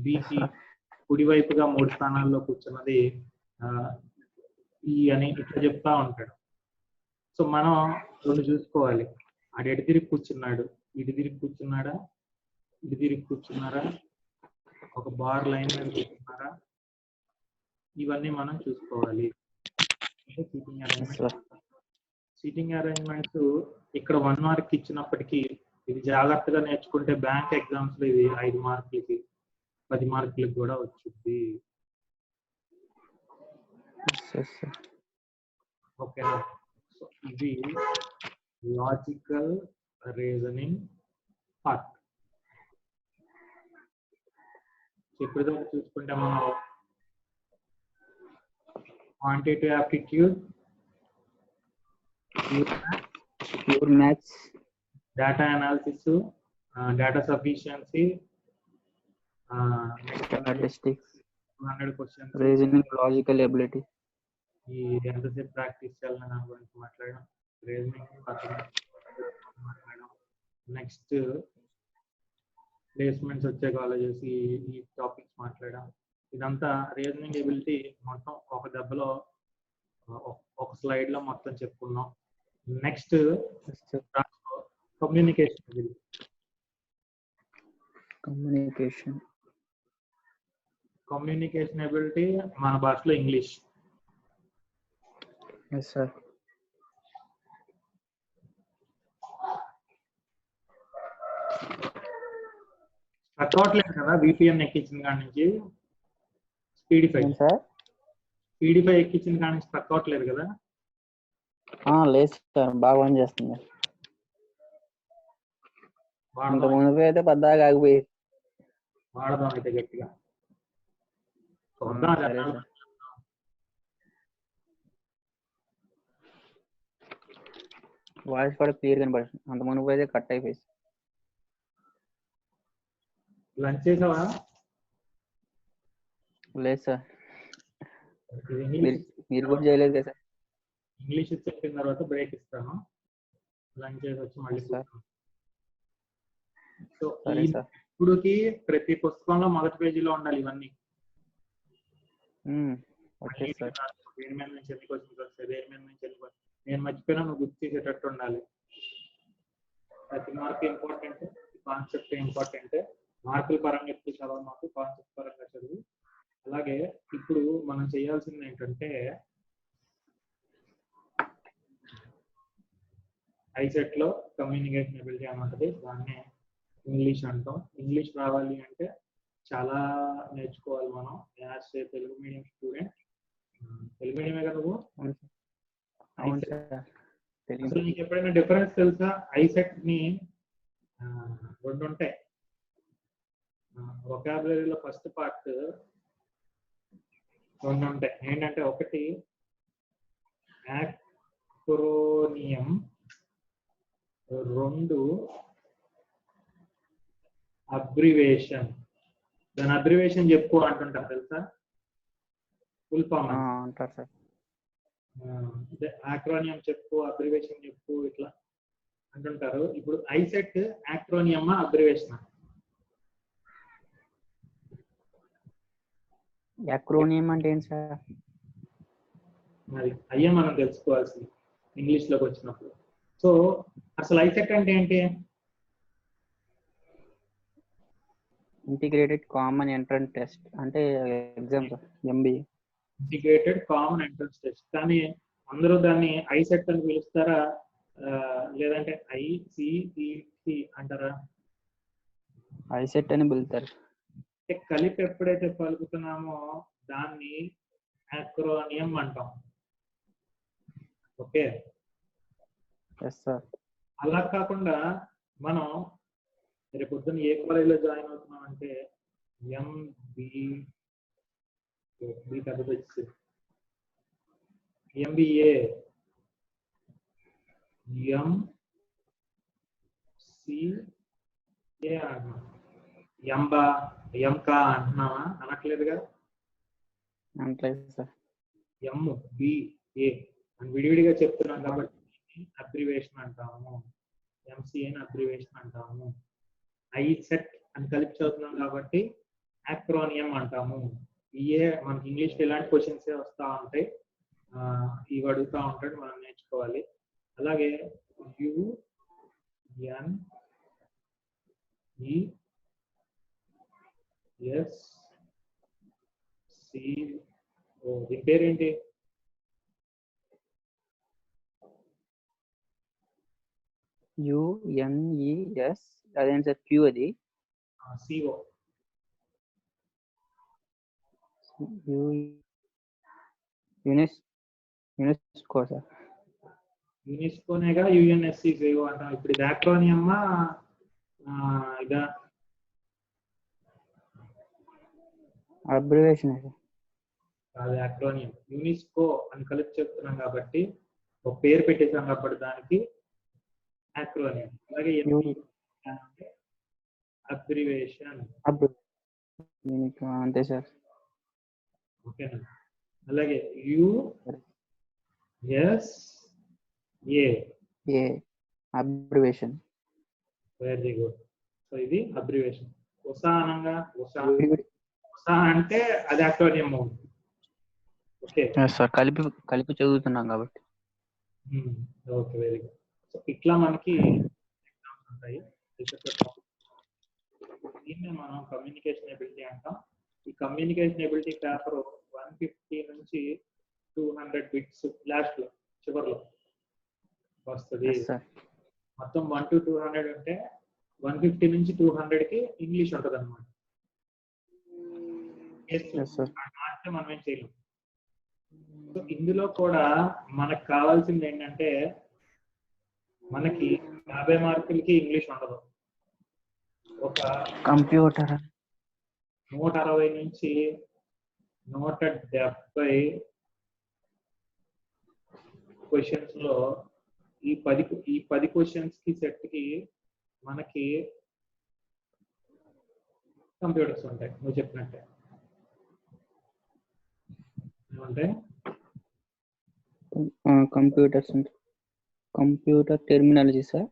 బికి కుడివైపుగా 3 స్థానాల్లో కూర్చున్నది ఈ అని ఇట్లా చెప్తా ఉంటాడు. సో మనం 2 చూసుకోవాలి, ఆడు ఎటు తిరిగి కూర్చున్నాడు, ఇటు తిరిగి కూర్చున్నాడా, ఇటు తిరిగి కూర్చున్నారా, ఒక బార్ లైన్ మీద కూర్చున్నారా, ఇవన్నీ మనం చూసుకోవాలి. Seating arrangement. సీటింగ్ అరేంజ్మెంట్స్ ఇక్కడ 1 మార్క్ ఇచ్చినప్పటికీ ఇది జాగ్రత్తగా నేర్చుకుంటే బ్యాంక్ ఎగ్జామ్స్ లో ఇది 5 మార్కులకి 10 మార్కులకి కూడా వచ్చింది. ఓకేనా? సో ఇది లాజికల్ రీజనింగ్ పార్ట్. ఇప్పుడు చూసుకుంటే మనం quantitative aptitude, pure maths, data analysis, data sufficiency, statistics, 200 questions, reasoning, logical ability. ఈ ఎంతసేపు ప్రాక్టీస్ చేయాలని దాని గురించి మాట్లాడడం, రీజనింగ్ మాట్లాడడం. నెక్స్ట్ ప్లేస్మెంట్స్ వచ్చే కాలేజెస్, ఈ టాపిక్స్ మాట్లాడడం. ఇదంతా రీజనింగ్ ఎబిలిటీ మొత్తం ఒక దెబ్బలో ఒక స్లైడ్ లో మొత్తం చెప్పుకున్నాం. Next communication ability. Communication ability మన భాషలో ఇంగ్లీష్. Yes, sir. అవ్వట్లేదు కదా VPN ఎక్కించిన కాడి నుంచి, స్పీడిఫై ఎక్కించిన కాడి నుంచి స్ట్రక్ అవ్వట్లేదు కదా? లేదు సార్, బాగా పని చేస్తుంది. ముందు అయితే పెద్దగా ఆగిపోయి వాడదాం అయితే గట్టిగా. వాయిస్ కూడా క్లియర్ కనబడుతుంది, అంత మునుపు అయితే కట్ అయిపోయి. లంచ్ చేసావా? లేదు సార్, మీరు కూడా చేయలేదు కదా సార్. ఇంగ్లీష్ చెప్పిన తర్వాత బ్రేక్ ఇస్తాను, లంచ్ చేసి వచ్చి మళ్ళీ. సో ఇప్పుడుకి ప్రతి పుస్తకంలో మొదటి పేజీలో ఉండాలి ఇవన్నీ. దేని మీద నుంచి ఎన్ని క్వశ్చన్స్ వస్తాయి, దేని మీద నుంచి ఎన్ని క్వశ్చన్స్, నేను మర్చిపోయినా నువ్వు గుర్తు చేసేటట్టు ఉండాలి. ప్రతి మార్క్ ఇంపార్టెంట్, కాన్సెప్ట్ ఇంపార్టెంట్. మార్కుల పరంగా ఎక్కువ చదవాలి, మాకు కాన్సెప్ట్ పరంగా చదువు. అలాగే ఇప్పుడు మనం చేయాల్సింది ఏంటంటే ఐసెట్ లో కమ్యూనికేషన్ ఎబిలిటీ అని ఉంటుంది, దాన్నే ఇంగ్లీష్ అంటాం. ఇంగ్లీష్ రావాలి అంటే చాలా నేర్చుకోవాలి మనం. As a Telugu medium student, Telugu మీడియమే కదా నువ్వు? అసలు నీకు ఎప్పుడైనా డిఫరెన్స్ తెలుసా? ఐసెట్ ని 2 ఉంటాయి. వొకాబులరీలో ఫస్ట్ పార్ట్ 2 ఉంటాయి. ఏంటంటే ఒకటి యాక్రోనియం, 2 అబ్రివేషన్. దాని అబ్రివేషన్ చెప్పు అంటుంటారు తెలుసా? ఫుల్ ఫామ్ అంటారు సార్. యాక్రోనియం చెప్పు, అబ్రివేషన్ చెప్పు, ఇట్లా అంటుంటారు. ఇప్పుడు ఐసెట్ యాక్రోనియమా అబ్రివేషనా? యాక్రోనియం అంటే ఏంటి సార్? అది అయ్యే మనం తెలుసుకోవాల్సింది ఇంగ్లీష్ లోకి వచ్చినప్పుడు. సో అసలు ఐసెట్ అంటే ఏంటి? ఇంటిగ్రేటెడ్ కామన్ ఎంట్రన్స్ టెస్ట్ అంటే exam sir, MBA. Integrated common entrance test. కానీ అందరూ దాన్ని ఐసెట్ అని పిలుస్తారా లేదంటే ఐసిఈటి అంటారా? ఐసెట్ అని పిలుస్తారు. కలిపి ఎప్పుడైతే పలుకుతున్నామో దాన్ని యాక్రోనియం అంటాం. Okay, yes sir. అలా కాకుండా మనం రేపు పొద్దున్న ఏ కాలేజీలో జాయిన్ అవుతున్నాం అంటే ఎంబీఏ, ఎంసీఏ అంటున్నాం. ఎంకా అంటున్నావా? అనట్లేదుగా. అంటలేదు సార్. ఎంబీఏ అని విడివిడిగా చెప్తున్నాం కాబట్టి అబ్రివేషన్ అంటాము, ఎంసీఏ అబ్రివేషన్ అంటాము. ఐసెట్ అని కలిపి చదువుతున్నాం కాబట్టి యాక్రోనియం అంటాము. ఇయే మనకి ఇంగ్లీష్ లో ఇలాంటి క్వశ్చన్స్ వస్తూ ఉంటాయి, ఇవి అడుగుతూ ఉంటాడు, మనం నేర్చుకోవాలి. అలాగే UNESCO, దీని పేరేంటి? యుఎన్ఈఎస్, అదేంటి సార్? క్యూ అది CO. UNESCO sir. యునెస్కోనేగా యుఎన్ఎస్సిఓ అంటాం. ఇప్పుడు ఇది యాక్రోనియమ్మా ఇదా? అబ్రివేషన్ అది. అది యాక్రోనియం. యునెస్కో అని కలిపి చెప్తున్నాం కాబట్టి ఒక పేరు పెట్టేసాం కాబట్టి దానికి యాక్రోనియం. అలాగే అబ్రివేషన్. అంతే సార్. ఓకేనా? అలాగే USA abbreviation. Very good. So ఇది అబ్రివేషన్. ఉసా అనంగా ఉసా అంటే అది యాక్రోనియం అవుతుంది. ఓకే సార్, కలిపి చదువుతున్నాం కాబట్టి. Okay, very good. సో ఇట్లా మనకి ఎగ్జామ్స్ ఉంటాయి. దీన్నే మనం కమ్యూనికేషన్ ఎబిలిటీ అంటాం. ఈ కమ్యూనికేషన్ ఎబిలిటీ పేపర్ 150 నుంచి 200 బిట్స్ లాస్ట్ లో చివరిలో వస్తుంది. మొత్తం 1 to 200 ఉంటే 150 నుంచి 200 కి ఇంగ్లీష్ ఉంటుంది అనమాట. మనం ఏం చేయలేం. సో ఇందులో కూడా మనకు కావాల్సింది ఏంటంటే మనకి 50 మార్కులకి ఇంగ్లీష్ ఉండదు. ఒక కంప్యూటర్ 160 నుంచి 170 క్వశ్చన్స్ లో ఈ 10 క్వశ్చన్స్ కి సెట్ కి మనకి కంప్యూటర్స్ ఉంటాయి. నువ్వు చెప్పినట్టే ఏమంటాయి? కంప్యూటర్స్ ఉంటాయి. Computer terminology sir.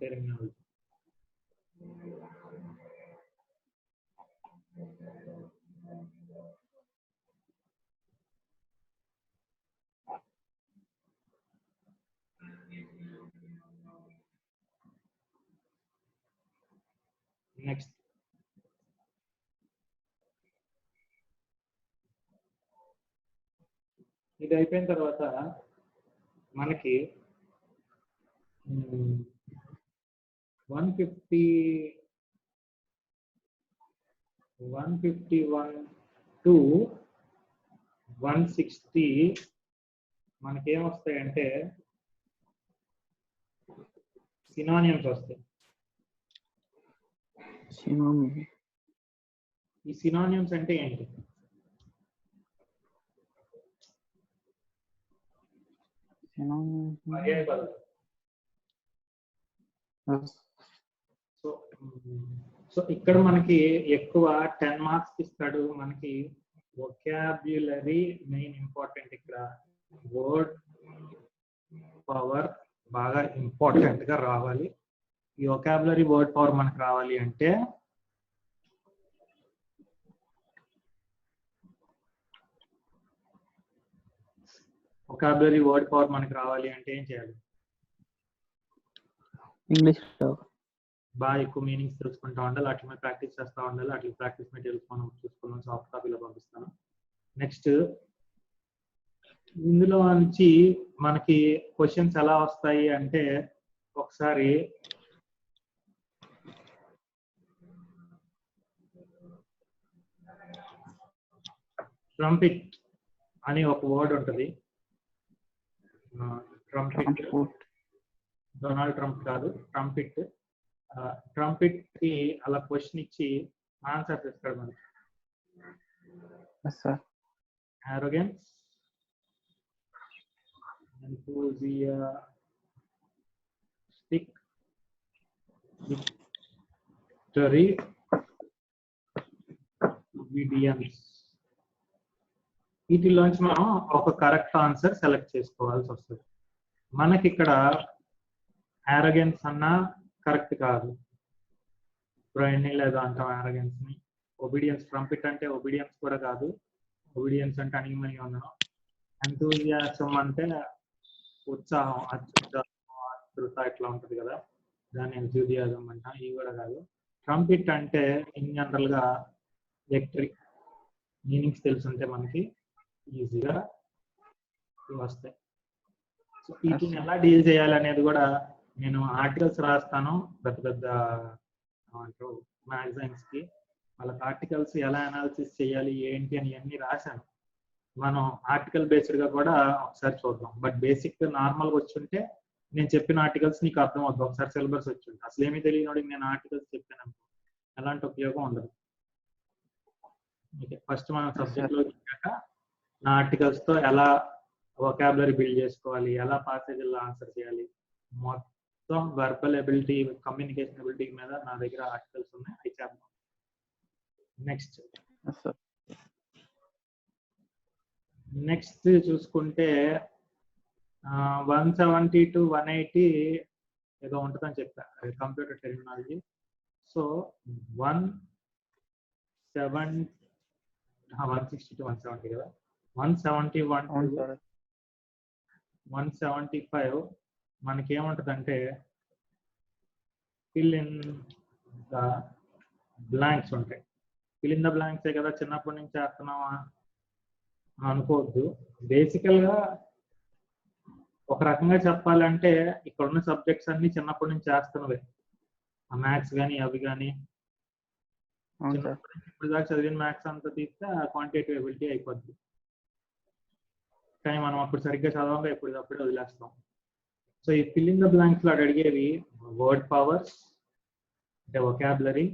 Terminology. Next ఇది అయిపోయిన తర్వాత మనకి 151 to 160 మనకేమొస్తాయంటే సినానిమ్స్ వస్తాయి. ఈ సినానిమ్స్ అంటే ఏంటి? సో ఇక్కడ మనకి ఎక్కువ 10 మార్క్స్ ఇస్తాడు. మనకి వొకాబ్యులరీ మెయిన్ ఇంపార్టెంట్. ఇక్కడ వర్డ్ పవర్ బాగా ఇంపార్టెంట్ గా రావాలి. ఈ వొకాబులరీ వర్డ్ పవర్ మనకు రావాలి అంటే ఏం చేయాలి? ఇంగ్లీష్ బాగా ఎక్కువ మీనింగ్స్ తెలుసుకుంటా ఉండాలి, వాటి మీద ప్రాక్టీస్ చేస్తూ ఉండాలి. అట్లా ప్రాక్టీస్ మెటీరియల్స్ మనం చూసుకున్నాం, సాఫ్ట్ కాపీలో పంపిస్తాను. నెక్స్ట్ ఇందులో నుంచి మనకి క్వశ్చన్స్ ఎలా వస్తాయి అంటే, ఒకసారి ట్రంపిట్ అని ఒక వర్డ్ ఉంటుంది. ట్రంపిట్, డొనాల్డ్ ట్రంప్ కాదు, ట్రంపిట్. ట్రంపిట్ కి అలా క్వశ్చన్ ఇచ్చి ఆన్సర్ చేస్తాడు మనకి. arrogance, enthusiastic, victory, obedience. వీటిలోంచి మనం ఒక కరెక్ట్ ఆన్సర్ సెలెక్ట్ చేసుకోవాల్సి వస్తుంది. మనకి ఇక్కడ arrogance అన్నా కరెక్ట్ కాదు, బ్రెయిన్ లేదు అంటాం arrogance ని. ఒబీడియన్స్, ట్రంపిట్ అంటే ఒబీడియన్స్ కూడా కాదు, ఒబీడియన్స్ అంటే అణిగిమణిగి ఉండడం. ఎంతూజియాజం అంటే ఉత్సాహం, ఆతృత ఇట్లా ఉంటుంది కదా, దాన్ని ఎంతూజియాజం అంటాం. ఇవి కూడా కాదు. ట్రంపిట్ అంటే ఇన్ జనరల్ గా విక్టరీ. మీనింగ్స్ తెలుసుంటే మనకి ఈజీగా వస్తాయి. సో వీటిని ఎలా డీల్ చేయాలి అనేది కూడా నేను ఆర్టికల్స్ రాస్తాను పెద్ద పెద్ద మ్యాగజైన్స్ కి. వాళ్ళకి ఆర్టికల్స్ ఎలా అనాలిసిస్ చేయాలి ఏంటి అని అన్ని రాశాను. మనం ఆర్టికల్ బేస్డ్ గా కూడా ఒకసారి చూద్దాం. బట్ బేసిక్ నార్మల్ గా వచ్చుంటే నేను చెప్పిన ఆర్టికల్స్ నీకు అర్థం అవుతుంది. ఒకసారి సిలబస్ వచ్చుంటే అసలు ఏమీ తెలియనోడికి నేను ఆర్టికల్స్ చెప్పాను, ఎలాంటి ఉపయోగం ఉండదు. ఫస్ట్ మనం సబ్జెక్ట్ లో వచ్చాక నా ఆర్టికల్స్ తో ఎలా వొకాబులరీ బిల్డ్ చేసుకోవాలి, ఎలా పాసేజీల్లో ఆన్సర్ చేయాలి, మొత్తం వర్బల్ ఎబిలిటీ, కమ్యూనికేషన్ ఎబిలిటీ మీద నా దగ్గర ఆర్టికల్స్ ఉన్నాయి, అవి చేద్దాం. నెక్స్ట్ చూసుకుంటే 170 to 180 ఏదో ఉంటుందని చెప్పా, కంప్యూటర్ టెర్మినాలజీ. సో 160 to 170 కదా, 171 to 175 మనకి ఏముంటుందంటే ఫిల్ ఇన్ ద బ్లాంక్స్ ఉంటాయి. ఫిల్ ఇన్ ద బ్లాంక్సే కదా చిన్నప్పటి నుంచి చేస్తున్నావా అనుకోవద్దు. బేసికల్ గా ఒక రకంగా చెప్పాలంటే ఇక్కడ ఉన్న సబ్జెక్ట్స్ అన్ని చిన్నప్పటి నుంచి చేస్తున్నవే. ఆ మ్యాథ్స్ కానీ అవి కానీ ఇప్పుడు దాకా చదివిన మ్యాథ్స్ అంతా తీస్తే క్వాంటిటేటివ్ ఎబిలిటీ అయిపోద్ది. కానీ మనం అప్పుడు సరిగ్గా చదవగా ఎప్పుడప్పుడే వదిలేస్తాం. సో ఈ ఫిల్ ఇన్ ద బ్లాంక్స్ లో అడిగేవి వర్డ్ పవర్స్ అంటే వొకాబులరీ.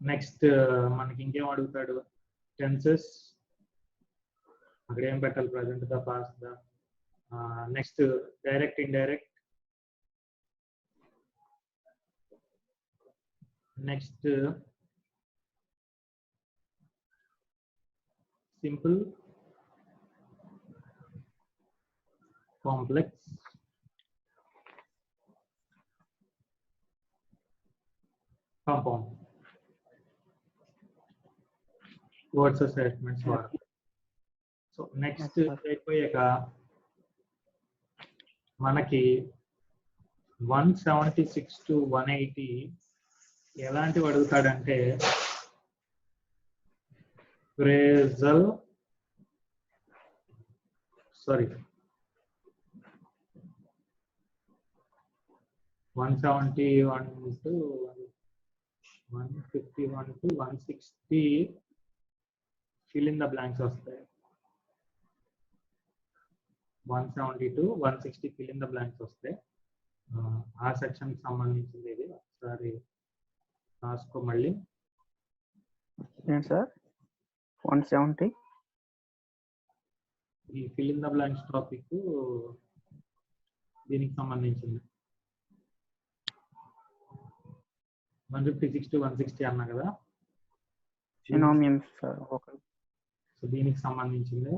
నెక్స్ట్ మనకి ఇంకేం అడుగుతాడు, టెన్సెస్, అక్కడ ఏం పెట్టాలి, ప్రజెంట్ దా, పాస్ట్ దా. Next direct, indirect. Next simple, complex, compound. Words statements వాడాలి. సో నెక్స్ట్ అయిపోయాక మనకి 176 to 180 ఎలాంటివి అడుగుతాడంటే phrasal, 171 to 151 to 160 fill in the blanks వస్తాయి. 170 to 160 fill in the blanks వస్తాయి. ఆ సెక్షన్ కి సంబంధించింది ఇది. ఒకసారి రాసుకో మళ్ళీ. సార్ 170 ఈ fill in the blanks topic దీనికి సంబంధించింది. 156 to 160 అన్నా కదా, సినోనిమ్స్ సార్. సో దీనికి సంబంధించింది.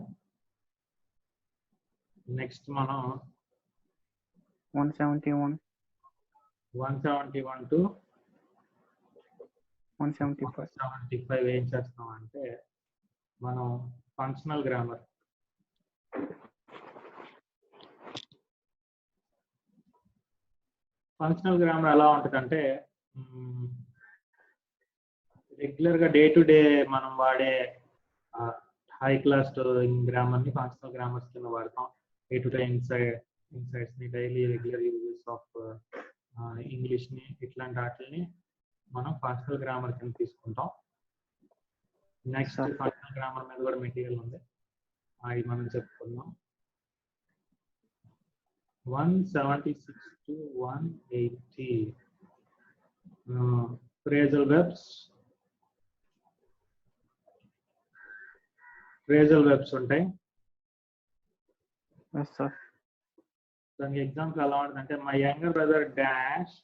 నెక్స్ట్ మనం 171 to 175 ఏం చేస్తాం అంటే మనం ఫంక్షనల్ గ్రామర్, ఫంక్షనల్ గ్రామర్ ఎలా ఉంటుందంటే రెగ్యులర్ గా డే టు డే మనం వాడే హై క్లాస్ గ్రామర్ ని ఫంక్షనల్ గ్రామర్స్ కింద వాడతాం. డే టు డే ఇన్సైట్స్ ని, daily regular uses of English ని, ఇట్లాంటి వాటిని మనం ఫంక్షనల్ గ్రామర్ కింద తీసుకుంటాం. నెక్స్ట్ ఫంక్షనల్ గ్రామర్ మీద కూడా మెటీరియల్ ఉంది, అది మనం చెప్పుకుందాం. 176 to 180 phrasal verbs. Phrasal verbs ఉంటాయి. దానికి ఎగ్జాంపుల్ ఎలా ఉంటుందంటే my younger brother dash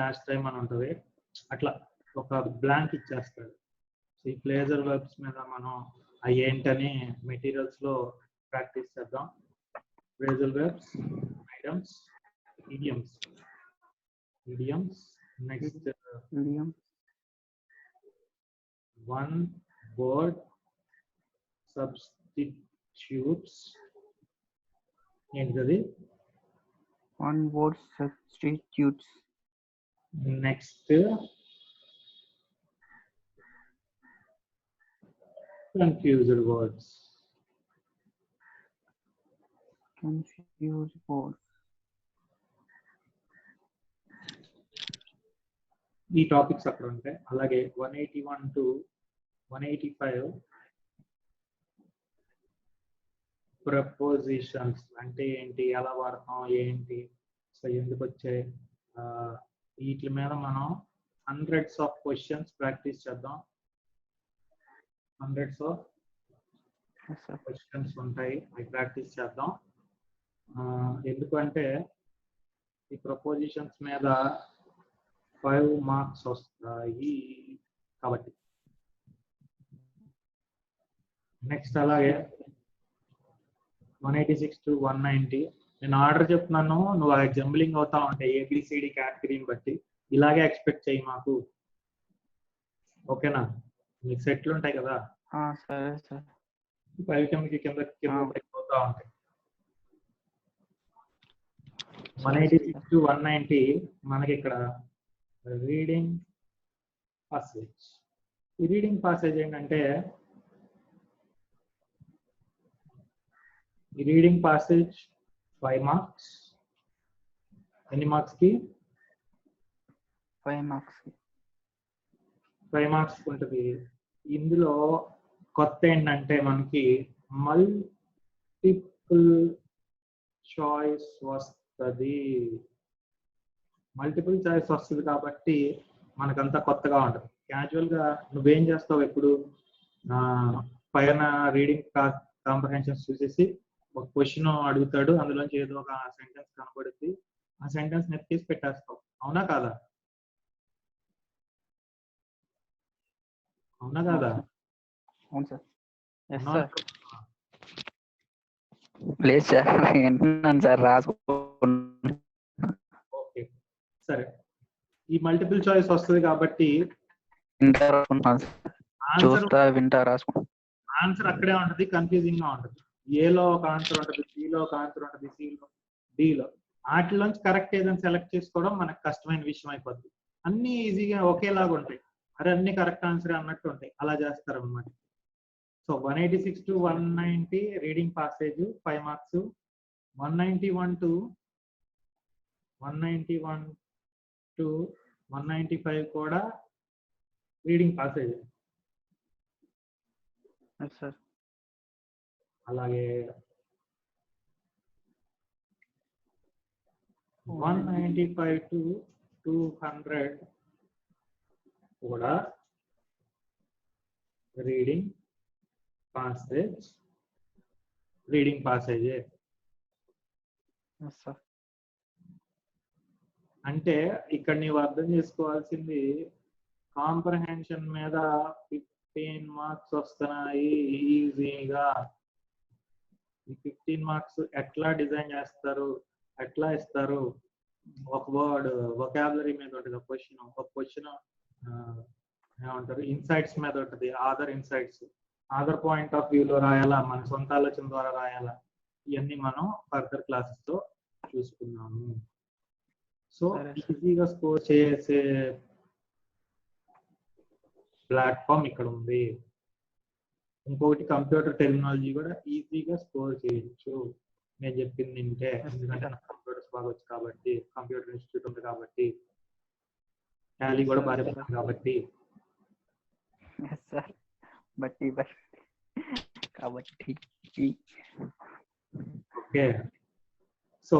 last time అని ఉంటుంది. అట్లా ఒక బ్లాంక్ ఇచ్చేస్తాడు. ఈ ఫ్రేజల్ వర్బ్స్ మీద మనం అవి ఏంటని మెటీరియల్స్ లో ప్రాక్టీస్ చేద్దాం. Phrasal verbs, items, idioms. Next one word substitutes. ఏంటది? One word substitutes. Next confused words. ఈ టాపిక్స్ అక్కడ ఉంటాయి. అలాగే 181 to 185 ప్రపోజిషన్స్ అంటే ఏంటి, ఎలా వాడతాం, ఏంటి, సో ఎందుకు వచ్చాయి, వీటి మీద మనం హండ్రెడ్స్ ఆఫ్ క్వశ్చన్స్ ప్రాక్టీస్ చేద్దాం. హండ్రెడ్స్ ఆఫ్ క్వశ్చన్స్ ఉంటాయి, అవి ప్రాక్టీస్ చేద్దాం. ఎందుకంటే ఈ ప్రపోజిషన్స్ మీద 5 మార్క్స్ వస్తాయి కాబట్టి. నెక్స్ట్ అలాగే 186 to 190. నేను ఆర్డర్ చెప్తున్నాను, నువ్వు ఆ జంబ్లింగ్ అవుతా ఉంటాయి ఏబిసిడి కేటగిరీని బట్టి. ఇలాగే ఎక్స్పెక్ట్ చేయి మాకు, ఓకేనా? మీకు సెట్లు ఉంటాయి కదా, సరే సార్. 5 కింద అవుతా ఉంటాయి. 186 to 190 మనకి ఇక్కడ రీడింగ్ పాసేజ్. ఈ రీడింగ్ పాసేజ్ ఏంటంటే, ఈ రీడింగ్ పాసేజ్ 5 మార్క్స్. ఎన్ని మార్క్స్ కి? 5 మార్క్స్. 5 మార్క్స్ ఉంటుంది. ఇందులో కొత్త ఏంటంటే మనకి మల్టిపుల్ చాయిస్ వస్తుంది. మల్టిపుల్ చాయిస్ వస్తుంది కాబట్టి మనకంతా కొత్తగా ఉంటుంది. క్యాజువల్ గా నువ్వేం చేస్తావు, ఎప్పుడు పైన రీడింగ్ కాంప్రహెన్షన్స్ చూసేసి ఒక క్వశ్చన్ అడుగుతాడు, అందులోంచి ఏదో ఒక సెంటెన్స్ కనబడుద్ది, ఆ సెంటెన్స్ నెత్తేసి పెట్టేస్తావు. అవునా కాదా? అవునా కాదా? అవును సార్. లేదు సార్, వింటున్నాను సార్, రాసుకున్నాను. ఓకే సరే. ఈ మల్టిపుల్ చాయిస్ వస్తుంది కాబట్టి ఆన్సర్ అక్కడే ఉంటుంది, కన్ఫ్యూజింగ్ గా ఉంటుంది. ఏలో ఒక ఆన్సర్ ఉంటుంది, బిలో ఒక ఆన్సర్ ఉంటుంది, సిలో, డిలో. వాటిలోంచి కరెక్ట్ ఏదైనా సెలెక్ట్ చేసుకోవడం మనకు కష్టమైన విషయం అయిపోద్ది. అన్ని ఈజీగా ఒకేలాగా ఉంటాయి, అరే అన్ని కరెక్ట్ ఆన్సర్ అన్నట్టు ఉంటాయి, అలా చేస్తారు అన్నమాట. So 186 to 190 reading passage 5 marks. 191 to 195 కూడా రీడింగ్ పాసేజ్. అలాగే 195 to 200 కూడా రీడింగ్ పాసేజ్. అంటే ఇక్కడ నీవు అర్థం చేసుకోవాల్సింది, కాంప్రహెన్షన్ మీద 15 మార్క్స్ వస్తున్నాయి ఈజీగా. ఈ 15 మార్క్స్ ఎట్లా డిజైన్ చేస్తారు, ఎట్లా ఇస్తారు? ఒక వర్డ్ వొకాబులరీ మీద ఉంటుంది ఒక క్వశ్చన్, ఏమంటారు, ఇన్సైట్స్ మీద ఉంటుంది, other insights, other point of వ్యూలో రాయాలా, మన సొంత ఆలోచన ద్వారా రాయాలా, ఇవన్నీ మనం ఫర్దర్ క్లాసెస్ తో చూసుకున్నాము. సో సరే సార్. ఈజీగా స్కోర్ చేసే ప్లాట్ఫామ్ ఇక్కడ ఉంది. ఇంకొకటి కంప్యూటర్ టెక్నాలజీ కూడా ఈజీగా స్కోర్ చేయొచ్చు నేను చెప్పింది వింటే, ఎందుకంటే నాకు కంప్యూటర్స్ బాగా వచ్చు కాబట్టి, కంప్యూటర్ ఇన్స్టిట్యూట్ ఉంది కాబట్టి, టాలీ కూడా బాగా చెప్తాను కాబట్టి. సార్ కాబట్టి okay, so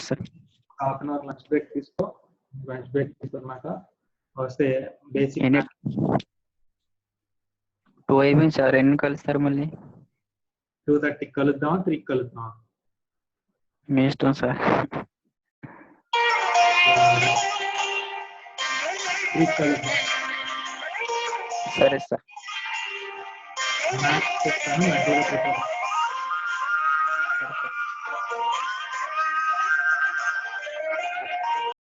sir half an hour lunch break తీసుకో. లంచ్ బ్రేక్ తీసుకున్నాక వస్తే బేసిక్ 2 అయిపోయింది సార్. ఎన్ని కలుస్తారు మళ్ళీ? 2:30 కలుద్దాం, 3 కలుద్దాం, మీ ఇష్టం సార్. 3 కలుద్దాం. సరే సార్. మ్యాథ్స్ చెప్తాను,